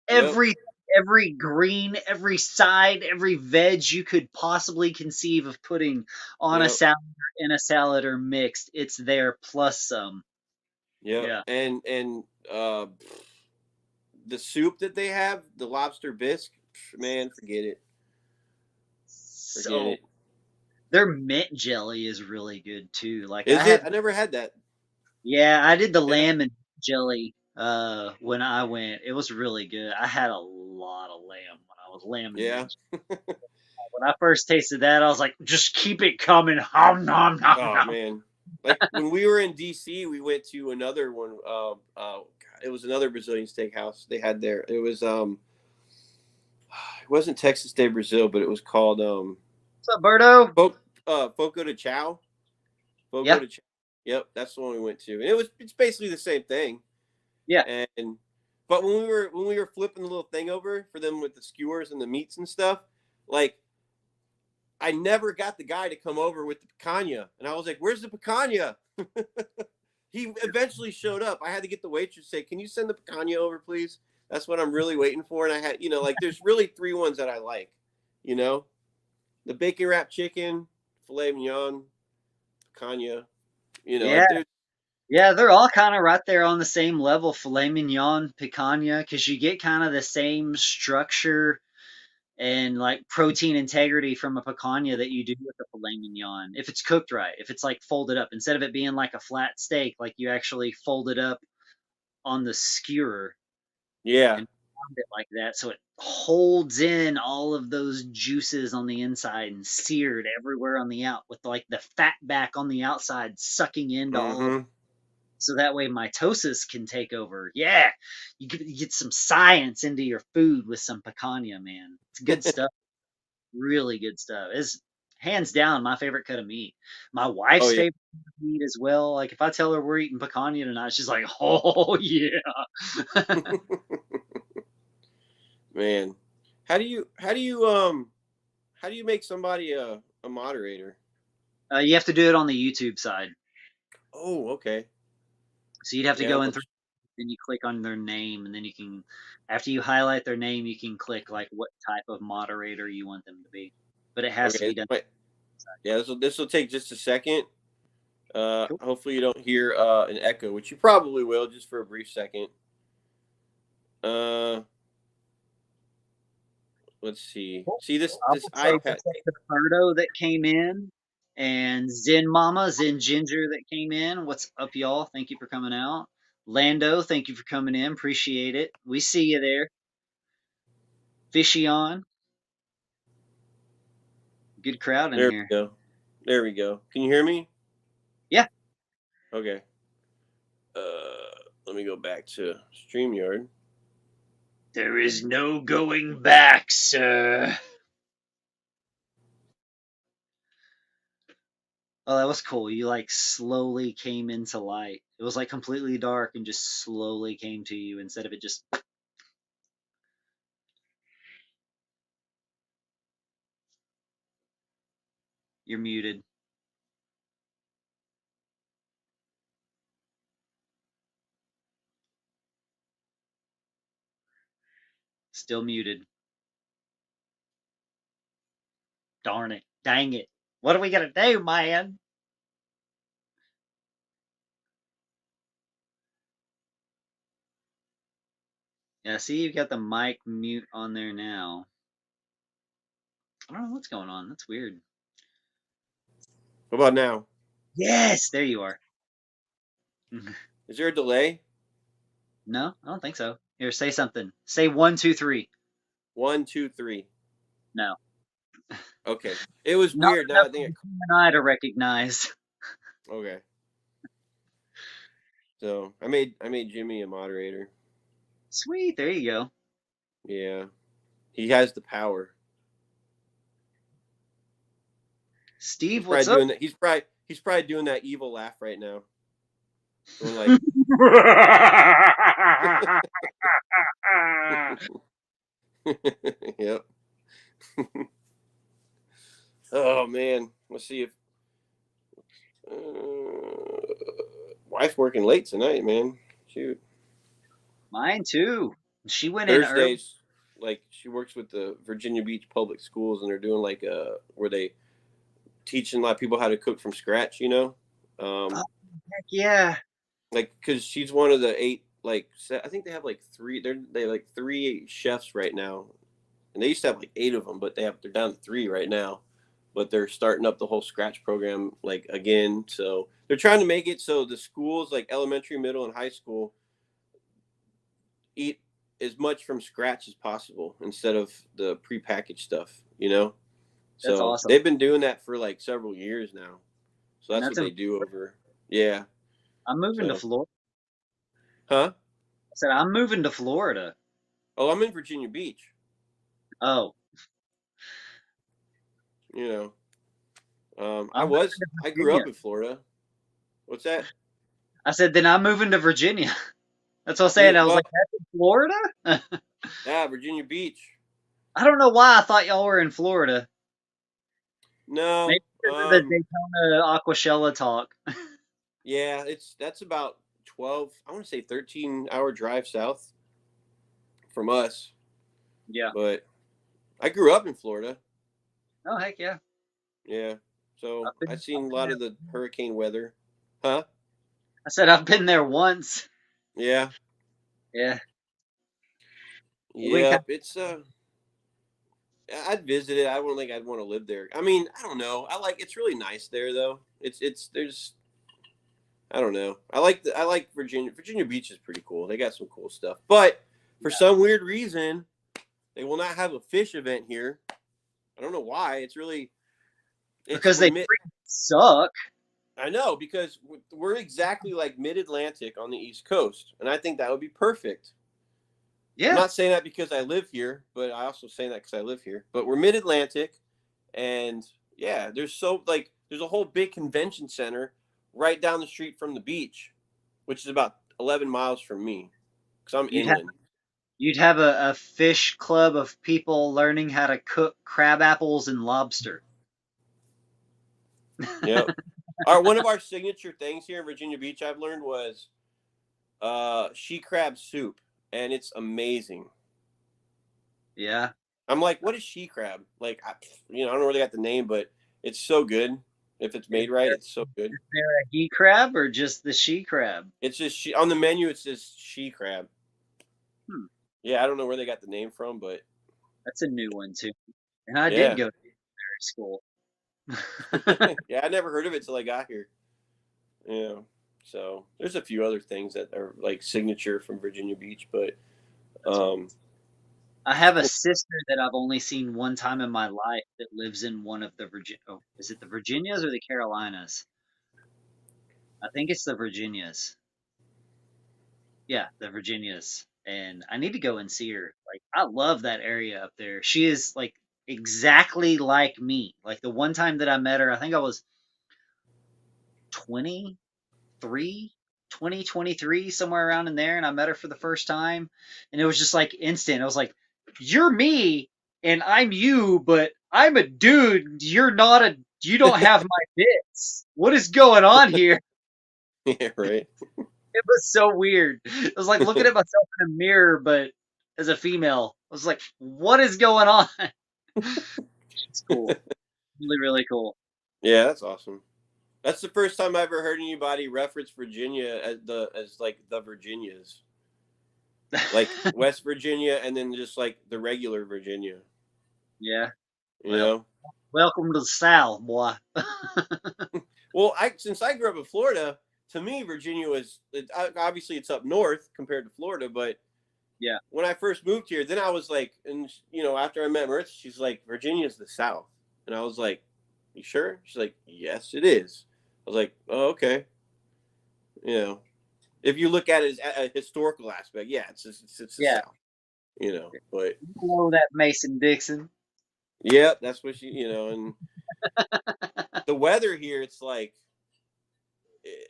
Speaker 1: Yep.
Speaker 2: Every every green, every side, every veg you could possibly conceive of putting on a
Speaker 1: Yep.
Speaker 2: salad or in a salad or mixed, it's there plus some.
Speaker 1: Yep.
Speaker 2: Yeah.
Speaker 1: And the soup that they have, the lobster bisque, man, forget it. Forget
Speaker 2: So
Speaker 1: it.
Speaker 2: their mint jelly is really good too. Like I
Speaker 1: Is it?
Speaker 2: had
Speaker 1: I never had that.
Speaker 2: yeah, I did the
Speaker 1: Yeah.
Speaker 2: lamb and jelly when I went. It was really good. I had a lot of lamb when I was lambing
Speaker 1: Yeah.
Speaker 2: mint. When I first tasted that, I was like, just keep it coming. Hom nom nom
Speaker 1: Oh
Speaker 2: nom.
Speaker 1: man. Like when we were in DC, we went to another one. God, it was another Brazilian steakhouse they had there. It was it wasn't Texas de Brazil, but it was called
Speaker 2: What's up, Berto?
Speaker 1: Foco de Chao. Fogo
Speaker 2: Yeah,
Speaker 1: de Chao. Yep, that's the one we went to, and it's basically the same thing.
Speaker 2: yeah.
Speaker 1: And but when we were flipping the little thing over for them with the skewers and the meats and stuff, like I never got the guy to come over with the picanha, and I was like, "Where's the picanha?" He eventually showed up. I had to get the waitress to say, "Can you send the picanha over, please?" That's what I'm really waiting for. And I had, like there's really three ones that I like. You know, the bacon wrapped chicken, filet mignon, picanha.
Speaker 2: Yeah,
Speaker 1: Like there's
Speaker 2: yeah, they're all kind of right there on the same level, filet mignon, picanha, because you get kind of the same structure and like protein integrity from a picanha that you do with a filet mignon. If it's cooked right, if it's like folded up, instead of it being like a flat steak, like you actually fold it up on the skewer
Speaker 1: yeah,
Speaker 2: and pound it like that, so it holds in all of those juices on the inside and seared everywhere on the out, with like the fat back on the outside sucking into all of
Speaker 1: mm-hmm.
Speaker 2: so that way mitosis can take over. Yeah, you get some science into your food with some picanha, man. It's good stuff. Really good stuff. It's hands down my favorite cut of meat. My
Speaker 1: Oh
Speaker 2: wife's
Speaker 1: yeah.
Speaker 2: favorite cut of meat as well. Like if I tell her we're eating picanha tonight, she's like, "Oh yeah."
Speaker 1: Man, how do you make somebody a moderator?
Speaker 2: You have to do it on the YouTube side.
Speaker 1: Oh, okay.
Speaker 2: So you'd have to
Speaker 1: Yeah.
Speaker 2: go in through, then you click on their name, and then you can, after you highlight their name, you can click like what type of moderator you want them to be. But it has to
Speaker 1: Okay.
Speaker 2: be done.
Speaker 1: Yeah. This will take just a second.
Speaker 2: Cool.
Speaker 1: Hopefully you don't hear an echo, which you probably will, just for a brief second. Uh, let's see.
Speaker 2: Cool.
Speaker 1: See this
Speaker 2: I
Speaker 1: this
Speaker 2: will say
Speaker 1: iPad.
Speaker 2: what's up to Birdo that came in and Zen Mama, Zen Ginger that came in. What's up, y'all? Thank you for coming out. Lando, thank you for coming in. Appreciate it. We see you there. Fishy on. Good crowd in
Speaker 1: There we
Speaker 2: here.
Speaker 1: go. There we go. Can you hear me?
Speaker 2: Yeah.
Speaker 1: Okay. Let me go back to StreamYard.
Speaker 2: There is no going back, sir. Oh, that was cool. You like slowly came into light. It was like completely dark and just slowly came to you instead of it just. You're muted. Still muted. Darn it. Dang it. What are we gonna do, man? Yeah, see, you've got the mic mute on there now. I don't know what's going on. That's weird.
Speaker 1: What about now?
Speaker 2: Yes, there you are.
Speaker 1: Is there a delay?
Speaker 2: No, I don't think so. Here, say something. Say 1, 2, 3.
Speaker 1: 1, 2, 3.
Speaker 2: No.
Speaker 1: Okay. It was
Speaker 2: Not
Speaker 1: weird. Now
Speaker 2: enough
Speaker 1: I think.
Speaker 2: for you and I to recognize.
Speaker 1: Okay. So I made Jimmy a moderator.
Speaker 2: Sweet, there you go.
Speaker 1: Yeah. He has the power.
Speaker 2: Steve, what's up?
Speaker 1: Doing that. He's probably doing that evil laugh right now. Going like Yep. Oh man. Let's see if wife working late tonight, man. Shoot.
Speaker 2: Mine too. She went in early.
Speaker 1: Thursdays, like she works with the Virginia Beach Public Schools, and they're doing like where they teaching a lot of people how to cook from scratch. You know,
Speaker 2: Heck yeah.
Speaker 1: like because she's one of the 8. Like I think they have like 3. They have like 3 chefs right now, and they used to have like 8 of them, but they're down to 3 right now. But they're starting up the whole scratch program like again. So they're trying to make it so the schools like elementary, middle, and high school eat as much from scratch as possible instead of the prepackaged stuff, you know?
Speaker 2: That's
Speaker 1: So
Speaker 2: awesome.
Speaker 1: they've been doing that for like several years now. So that's what they do over. Yeah.
Speaker 2: I'm moving to Florida.
Speaker 1: Huh?
Speaker 2: I said I'm moving to Florida.
Speaker 1: Oh, I'm in Virginia Beach.
Speaker 2: Oh.
Speaker 1: You know. I grew up in Florida. What's that?
Speaker 2: I said then I'm moving to Virginia. That's what I was saying. I was like, that's in Florida?
Speaker 1: Yeah, Virginia Beach.
Speaker 2: I don't know why I thought y'all were in Florida.
Speaker 1: No.
Speaker 2: Maybe because of the Daytona Aquashella talk.
Speaker 1: Yeah, that's about 12, I want to say 13-hour drive south from us.
Speaker 2: Yeah.
Speaker 1: But I grew up in Florida.
Speaker 2: Oh, heck yeah.
Speaker 1: Yeah. So I've seen a lot of the hurricane weather. Huh?
Speaker 2: I said I've been there once.
Speaker 1: Yeah.
Speaker 2: Yeah.
Speaker 1: Yep. It's I'd visit it. I don't think I'd want to live there. I mean, I don't know. It's really nice there though. There's I don't know. I like Virginia. Virginia Beach is pretty cool. They got some cool stuff. But for some weird reason, they will not have a fish event here. I don't know why. It's
Speaker 2: because they suck.
Speaker 1: I know, because we're exactly like mid-Atlantic on the East Coast, and I think that would be perfect. Yeah. I'm not saying that because I live here, but I also say that because I live here. But we're mid-Atlantic, and yeah, there's a whole big convention center right down the street from the beach, which is about 11 miles from me, because I'm inland.
Speaker 2: You'd have a fish club of people learning how to cook crab apples and lobster.
Speaker 1: Yep. One of our signature things here in Virginia Beach I've learned was she crab soup, and it's amazing.
Speaker 2: Yeah.
Speaker 1: I'm like, what is she crab? Like, I don't know where they got the name, but it's so good. If it's made right, it's so good.
Speaker 2: Is there a he crab or just the she crab?
Speaker 1: It's just on the menu. It says she crab.
Speaker 2: Hmm.
Speaker 1: Yeah, I don't know where they got the name from, but
Speaker 2: that's a new one too. And I did go to school.
Speaker 1: Yeah, I never heard of it till I got here. Yeah, so there's a few other things that are like signature from Virginia Beach, but
Speaker 2: I have a sister that I've only seen one time in my life that lives in one of the is it the Virginias or the Carolinas? I think it's the Virginias. Yeah, the Virginias. And I need to go and see her. Like, I love that area up there. She is like exactly like me. Like the one time that I met her, I think I was 23, 20, 23, somewhere around in there, and I met her for the first time, and it was just like instant. I was like, "You're me, and I'm you, but I'm a dude. You don't have my bits. What is going on here?"
Speaker 1: Yeah, right.
Speaker 2: It was so weird. It was like looking at myself in a mirror, but as a female. I was like, "What is going on?" It's cool. Really, really cool.
Speaker 1: Yeah, that's awesome. That's the first time I ever heard anybody reference Virginia as like the Virginias, like West Virginia, and then just like the regular Virginia.
Speaker 2: Yeah.
Speaker 1: You
Speaker 2: Well,
Speaker 1: know.
Speaker 2: welcome to the South, boy.
Speaker 1: Well, I since I grew up in Florida, to me Virginia was obviously it's up north compared to Florida, but
Speaker 2: Yeah.
Speaker 1: when I first moved here, then I was like, and after I met Marissa, she's like, Virginia's the South, and I was like, you sure? She's like, yes, it is. I was like, oh, okay. You know, if you look at it as a historical aspect, yeah, it's the
Speaker 2: Yeah.
Speaker 1: South. But
Speaker 2: You know that Mason Dixon.
Speaker 1: yeah, that's what and the weather here, it's like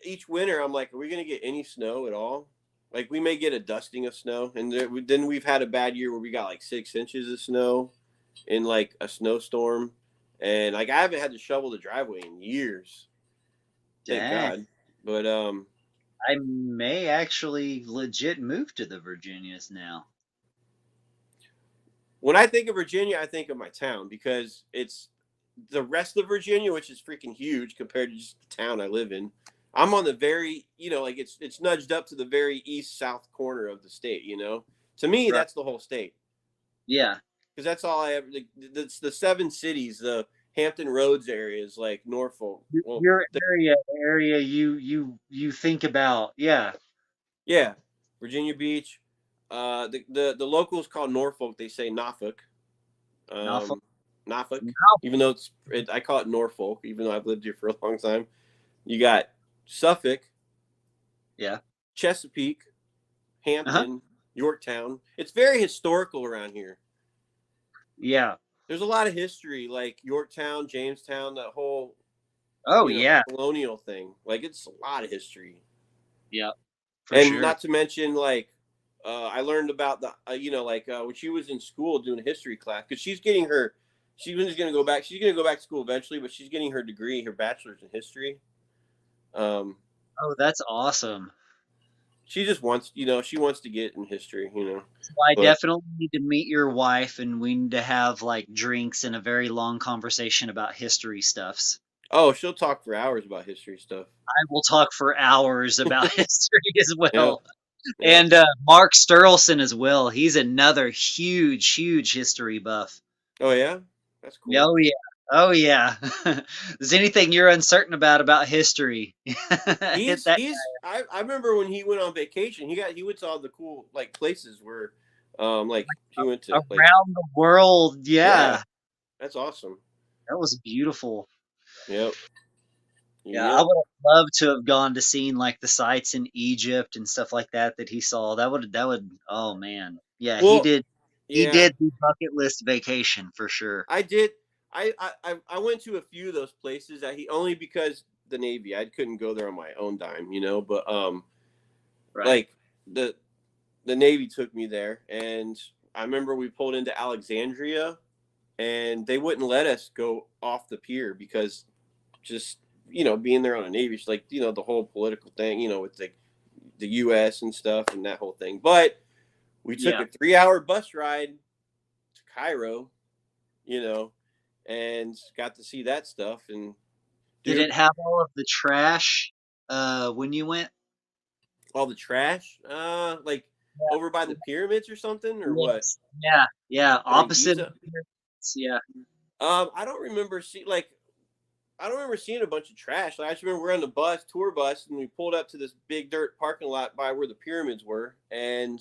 Speaker 1: each winter, I'm like, are we gonna get any snow at all? Like we may get a dusting of snow, and then we've had a bad year where we got like 6 inches of snow in like a snowstorm, and like I haven't had to shovel the driveway in years, thank
Speaker 2: Dang.
Speaker 1: God. But
Speaker 2: I may actually legit move to the Virginias now.
Speaker 1: when I think of Virginia, I think of my town because it's the rest of Virginia, which is freaking huge compared to just the town I live in. I'm on the very, like it's nudged up to the very east south corner of the state. To me,
Speaker 2: Right.
Speaker 1: that's the whole state
Speaker 2: Yeah.
Speaker 1: because that's all I ever. That's the 7 cities, the Hampton Roads areas, like Norfolk. Well,
Speaker 2: Your area you think about. Yeah.
Speaker 1: yeah, Virginia Beach. The locals call Norfolk. They say Norfolk.
Speaker 2: Norfolk.
Speaker 1: Norfolk. Even though I call it Norfolk, even though I've lived here for a long time. You got Suffolk,
Speaker 2: Yeah.
Speaker 1: Chesapeake,
Speaker 2: Uh-huh.
Speaker 1: Hampton, Yorktown. It's very historical around here.
Speaker 2: Yeah.
Speaker 1: There's a lot of history, like Yorktown, Jamestown, that whole
Speaker 2: Oh yeah.
Speaker 1: colonial thing. Like it's a lot of history,
Speaker 2: Yeah. For
Speaker 1: and
Speaker 2: sure.
Speaker 1: not to mention like I learned about the when she was in school doing a history class because she was going to go back. She's going to go back to school eventually, but she's getting her degree, her bachelor's in history. Um,
Speaker 2: Oh, that's awesome.
Speaker 1: she just wants, she wants to get in history.
Speaker 2: So I
Speaker 1: But
Speaker 2: definitely need to meet your wife, and we need to have like drinks and a very long conversation about history stuffs.
Speaker 1: oh, she'll talk for hours about history stuff.
Speaker 2: I will talk for hours about history as
Speaker 1: Yeah,
Speaker 2: well.
Speaker 1: yeah.
Speaker 2: And Mark Sturleson as well. He's another huge, huge history buff.
Speaker 1: Oh yeah, that's cool.
Speaker 2: Oh yeah. Oh yeah. There's anything you're uncertain about history, hit that.
Speaker 1: He's. I remember when he went on vacation. He went to all the cool like places where, like he went to like
Speaker 2: Around the world.
Speaker 1: yeah,
Speaker 2: Yeah.
Speaker 1: that's awesome.
Speaker 2: That was beautiful.
Speaker 1: Yep.
Speaker 2: Yeah, I
Speaker 1: Yep.
Speaker 2: would have loved to have gone to seen like the sites in Egypt and stuff like that he saw. That would oh man. Yeah, he
Speaker 1: Well,
Speaker 2: did he
Speaker 1: yeah,
Speaker 2: did the bucket list vacation for sure.
Speaker 1: I did. I went to a few of those places that he only because the Navy. I couldn't go there on my own dime. But
Speaker 2: Right.
Speaker 1: like the the Navy took me there, and I remember we pulled into Alexandria, and they wouldn't let us go off the pier because just being there on a Navy, it's like the whole political thing, with the U.S. and stuff and that whole thing. But we took
Speaker 2: Yeah.
Speaker 1: a 3-hour bus ride to Cairo, you know, and got to see that stuff. And
Speaker 2: Did
Speaker 1: dude,
Speaker 2: it have all of the trash when you went?
Speaker 1: all the trash, like over by the pyramids or something, or what?
Speaker 2: Yes. Yeah. Yeah.
Speaker 1: Like
Speaker 2: Opposite of
Speaker 1: Giza.
Speaker 2: the pyramids, yeah.
Speaker 1: I don't remember I don't remember seeing a bunch of trash. Like, I just remember we're on the tour bus, and we pulled up to this big dirt parking lot by where the pyramids were, and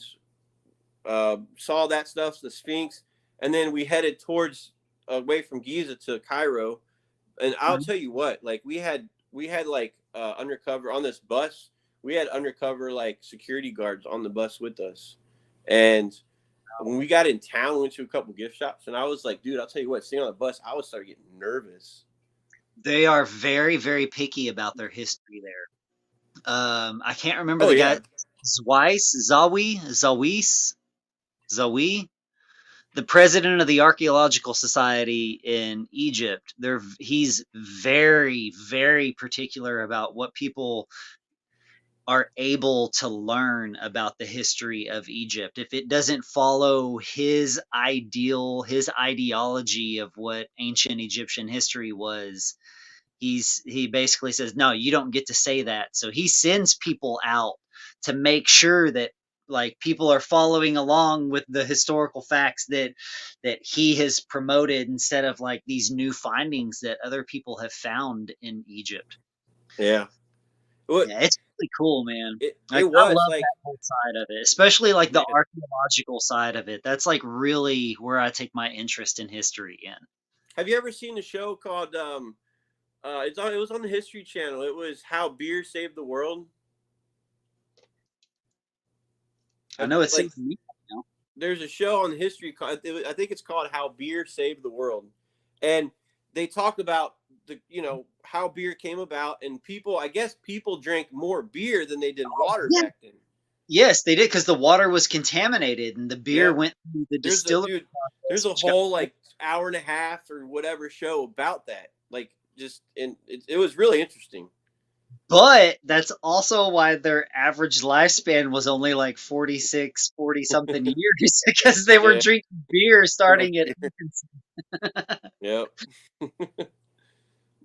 Speaker 1: saw that stuff, the Sphinx, and then we headed towards away from Giza to Cairo. And I'll
Speaker 2: Mhm.
Speaker 1: tell you what, like we had like undercover on this bus. We had undercover like security guards on the bus with us, and when we got in town, we went to a couple gift shops, and I was like, dude, I'll tell you what, sitting on the bus, I would start getting nervous.
Speaker 2: They are very, very picky about their history there. I can't remember
Speaker 1: Oh
Speaker 2: the guy.
Speaker 1: yeah,
Speaker 2: Zawi, the president of the Archaeological Society in Egypt. He's very, very particular about what people are able to learn about the history of Egypt. If it doesn't follow his ideology of what ancient Egyptian history was, he basically says, no, you don't get to say that. So he sends people out to make sure that like people are following along with the historical facts that he has promoted instead of like these new findings that other people have found in Egypt.
Speaker 1: yeah. What
Speaker 2: Yeah, it's really cool, man.
Speaker 1: it
Speaker 2: Like I
Speaker 1: was
Speaker 2: love
Speaker 1: like,
Speaker 2: that whole side of it, especially like the
Speaker 1: man.
Speaker 2: archaeological side of it. That's like really where I take my interest in history in.
Speaker 1: Have you ever seen the show called it was on the History Channel. It was How Beer Saved the World.
Speaker 2: I know it's
Speaker 1: Like,
Speaker 2: something new now.
Speaker 1: there's a show on history called, I think it's called How Beer Saved the World, and they talk about the how beer came about, and people, I guess people drank more beer than they did water
Speaker 2: Yeah.
Speaker 1: back then.
Speaker 2: Yes, they did because the water was contaminated and the beer
Speaker 1: Yeah,
Speaker 2: went through the
Speaker 1: there's a
Speaker 2: distillery
Speaker 1: dude, there's
Speaker 2: process,
Speaker 1: a
Speaker 2: which got.
Speaker 1: whole like hour and a half or whatever show about that. Like, just, and it was really interesting.
Speaker 2: But that's also why their average lifespan was only like 46, 40 something years because they were
Speaker 1: Yeah,
Speaker 2: drinking beer
Speaker 1: drink
Speaker 2: starting at
Speaker 1: beer.
Speaker 2: infancy.
Speaker 1: Yep.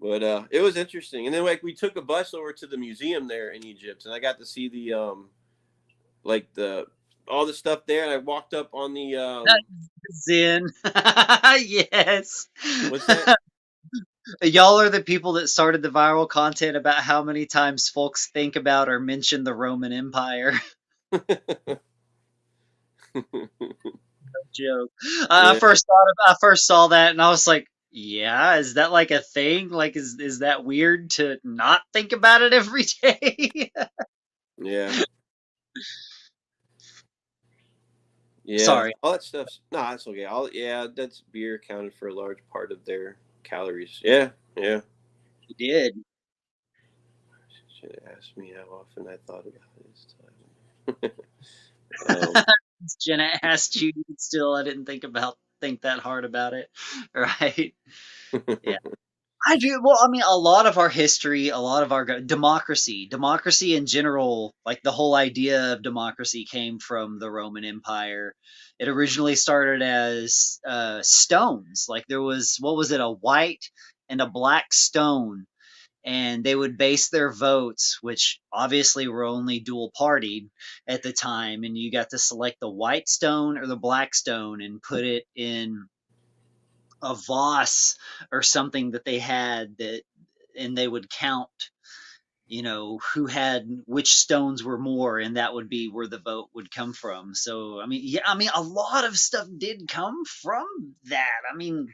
Speaker 1: But it was interesting. And then like we took a bus over to the museum there in Egypt, and I got to see the like the all the stuff there. And I walked up on the
Speaker 2: Zen. Yes.
Speaker 1: what's that?
Speaker 2: Y'all are the people that started the viral content about how many times folks think about or mention the Roman Empire. Joke.
Speaker 1: Yeah,
Speaker 2: I first saw that and I was like, yeah, is that like a thing? Like, is that weird to not think about it every day?
Speaker 1: yeah, yeah.
Speaker 2: Sorry,
Speaker 1: All that stuff's no, that's okay. All yeah, that's beer accounted for a large part of their calories. Yeah, yeah.
Speaker 2: you did.
Speaker 1: Should have asked me how often I thought about it this time.
Speaker 2: Jenna asked you, still I didn't think that hard about it, right? Yeah. I do. Well, I mean, a lot of our history, a lot of our democracy in general, like the whole idea of democracy came from the Roman Empire. It originally started as stones. Like there was, what was it, a white and a black stone, and they would base their votes, which obviously were only dual partied at the time, and you got to select the white stone or the black stone and put it in a Voss or something that they had that, and they would count, who had which stones were more, and that would be where the vote would come from. So, I mean, yeah, I mean, a lot of stuff did come from that. I mean,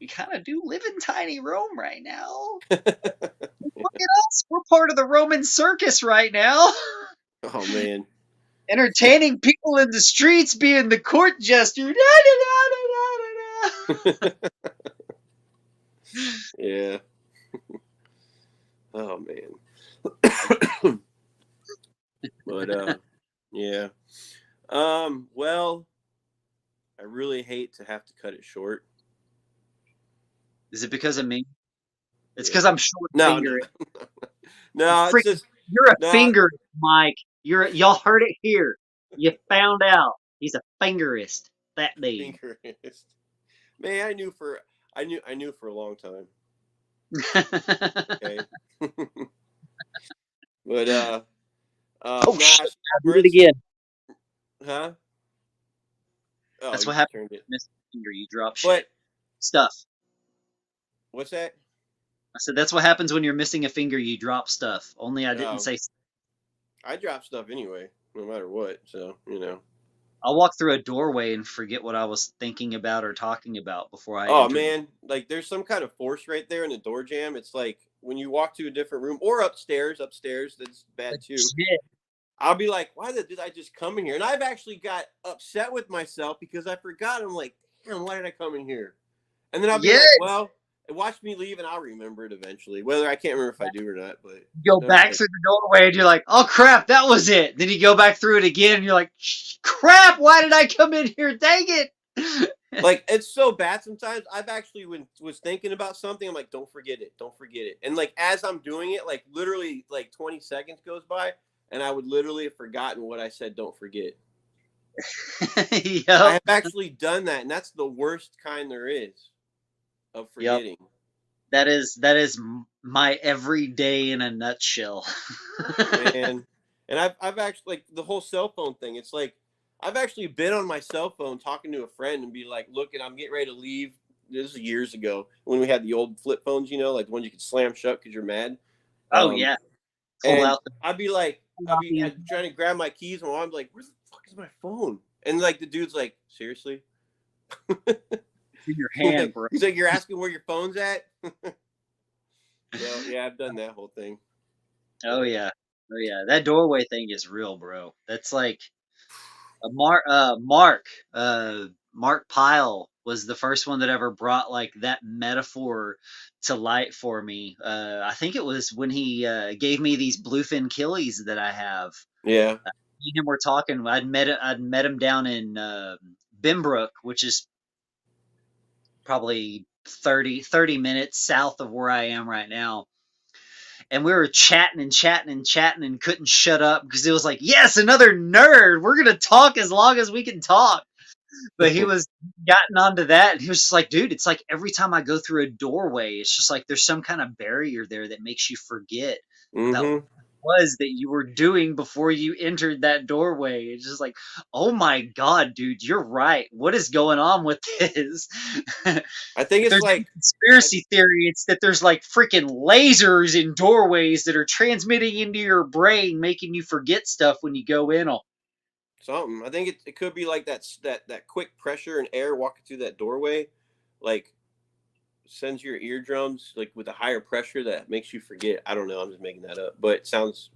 Speaker 2: we kind of do live in tiny Rome right now. Look at us. We're part of the Roman circus right now.
Speaker 1: Oh man.
Speaker 2: Entertaining people in the streets, being the court jester.
Speaker 1: Yeah. Oh man. But yeah. Well, I really hate to have to cut it short.
Speaker 2: Is it because of me? It's
Speaker 1: Yeah.
Speaker 2: because I'm short
Speaker 1: No,
Speaker 2: fingered.
Speaker 1: no, it's just
Speaker 2: You're a
Speaker 1: no
Speaker 2: finger, Mike. Y'all heard it here. You found out. He's a fingerist. That dude.
Speaker 1: fingerist. Man, I knew for a long time. Okay. But
Speaker 2: Oh
Speaker 1: no,
Speaker 2: shit! I did it again.
Speaker 1: huh? Oh,
Speaker 2: That's
Speaker 1: you
Speaker 2: what
Speaker 1: just
Speaker 2: happens
Speaker 1: turned
Speaker 2: with
Speaker 1: it.
Speaker 2: missing a finger. You drop shit.
Speaker 1: But
Speaker 2: Stuff.
Speaker 1: what's that?
Speaker 2: I said that's what happens when you're missing a finger. You drop stuff. Only I didn't
Speaker 1: Oh,
Speaker 2: say.
Speaker 1: I drop stuff anyway, no matter what. So
Speaker 2: I'll walk through a doorway and forget what I was thinking about or talking about before I
Speaker 1: Oh
Speaker 2: entered.
Speaker 1: man, like there's some kind of force right there in the door jam. It's like when you walk to a different room or upstairs, that's bad too.
Speaker 2: Shit.
Speaker 1: I'll be like, why did I just come in here? And I've actually got upset with myself because I forgot. I'm like, damn, why did I come in here? And then I'll be
Speaker 2: Yeah.
Speaker 1: like, well, watch me leave and I'll remember it eventually. Whether I can't remember if I do or not, but
Speaker 2: Go
Speaker 1: no,
Speaker 2: back
Speaker 1: like,
Speaker 2: through the doorway and you're like, oh crap, that was it. Then you go back through it again and you're like, crap, why did I come in here? Dang it.
Speaker 1: like it's so bad sometimes. I've actually was thinking about something. I'm like, don't forget it, don't forget it. And like as I'm doing it, like literally like 20 seconds goes by, and I would literally have forgotten what I said. Don't forget. I
Speaker 2: Yep.
Speaker 1: have actually done that, and that's the worst kind there is of forgetting.
Speaker 2: That is my everyday in a nutshell.
Speaker 1: Man. And I've actually like the whole cell phone thing. It's like I've actually been on my cell phone talking to a friend and be like, look, and I'm getting ready to leave. This is years ago when we had the old flip phones, you know, like the ones you could slam shut because you're mad.
Speaker 2: Oh yeah. Pull
Speaker 1: And
Speaker 2: out the
Speaker 1: I'd be like, I'd trying to grab my keys, and I'm like, where the fuck is my phone? And like the dude's like, seriously?
Speaker 2: in your hand, bro.
Speaker 1: He's like, you're asking where your phone's at? So yeah, I've done that whole thing.
Speaker 2: Oh yeah. Oh yeah. That doorway thing is real, bro. That's like Mark Pyle was the first one that ever brought like that metaphor to light for me. I think it was when he gave me these bluefin killies that I have.
Speaker 1: Yeah.
Speaker 2: Me and him were talking. I'd met him down in Bimbrook, which is probably 30 minutes south of where I am right now. And we were chatting and couldn't shut up because it was like, yes, another nerd. We're gonna talk as long as we can talk. But he was gotten onto that, and he was just like, dude, it's like every time I go through a doorway, it's just like there's some kind of barrier there that makes you forget about what it was that you were doing before you entered that doorway. It's just like, oh my god, dude, you're right. What is going on with this?
Speaker 1: I think it's
Speaker 2: There's
Speaker 1: like
Speaker 2: a conspiracy theory. It's that there's like freaking lasers in doorways that are transmitting into your brain, making you forget stuff when you go in them.
Speaker 1: something. I think it could be like that quick pressure and air walking through that doorway, like sends your eardrums like with a higher pressure that makes you forget. I don't know. I'm just making that up, but it sounds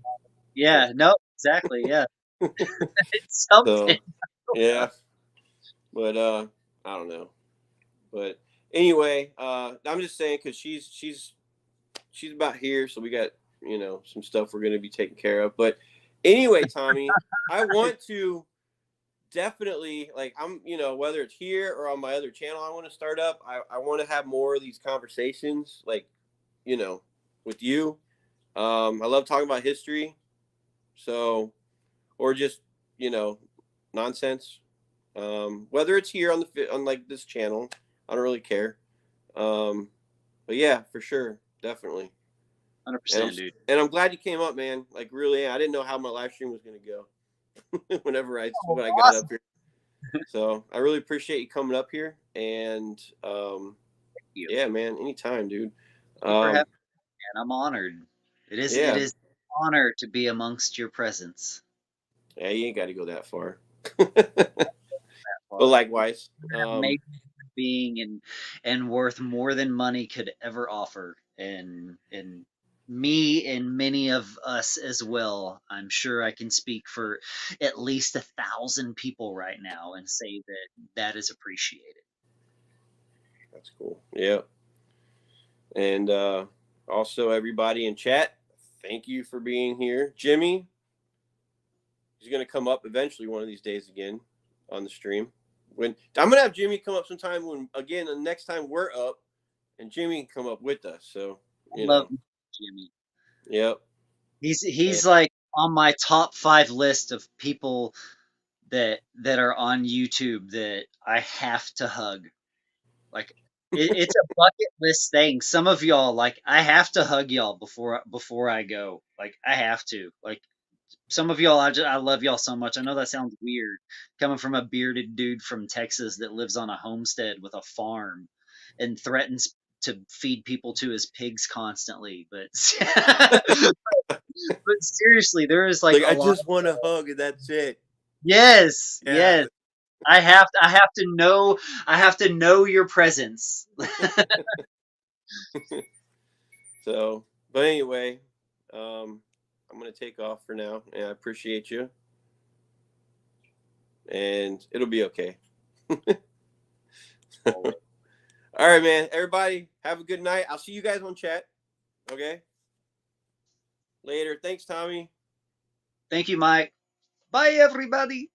Speaker 2: Yeah, no, exactly. Yeah, it's
Speaker 1: so.
Speaker 2: something.
Speaker 1: Yeah, but I don't know. But anyway, I'm just saying because she's about here, so we got some stuff we're gonna be taking care of. But anyway, Tommy, I want to definitely like whether it's here or on my other channel I want to start up. I want to have more of these conversations, like with you. I love talking about history, so or just nonsense. Whether it's here on like this channel, I don't really care. But yeah, for sure, definitely.
Speaker 2: 100%, dude.
Speaker 1: And I'm glad you came up, man. Like really, I didn't know how my live stream was gonna go when I got up here. So I really appreciate you coming up here, and yeah, man, anytime, dude.
Speaker 2: Man, I'm honored. It is an honor to be amongst your presence.
Speaker 1: Yeah, you ain't got to go that far. But likewise,
Speaker 2: amazing being and worth more than money could ever offer, and me and many of us as well. I'm sure I can speak for at least 1,000 people right now and say that is appreciated.
Speaker 1: That's cool. Yeah. And also everybody in chat, thank you for being here. Jimmy, he's going to come up eventually one of these days again on the stream. I'm going to have Jimmy come up sometime when, again, the next time we're up, and Jimmy can come up with us. So,
Speaker 2: love Jimmy.
Speaker 1: Yep.
Speaker 2: He's like on my top 5 list of people that are on YouTube that I have to hug. Like it's a bucket list thing. Some of y'all, like, I have to hug y'all before I go. Like, I have to. Like, some of y'all, I love y'all so much. I know that sounds weird coming from a bearded dude from Texas that lives on a homestead with a farm and threatens to feed people to his pigs constantly. But seriously, there is like
Speaker 1: I just want a hug and that's it.
Speaker 2: Yes. I have to know your presence.
Speaker 1: So, but anyway, I'm gonna take off for now, and I appreciate you, and it'll be okay. All right, man. Everybody, have a good night. I'll see you guys on chat. Okay. Later. Thanks, Tommy.
Speaker 2: Thank you, Mike. Bye, everybody.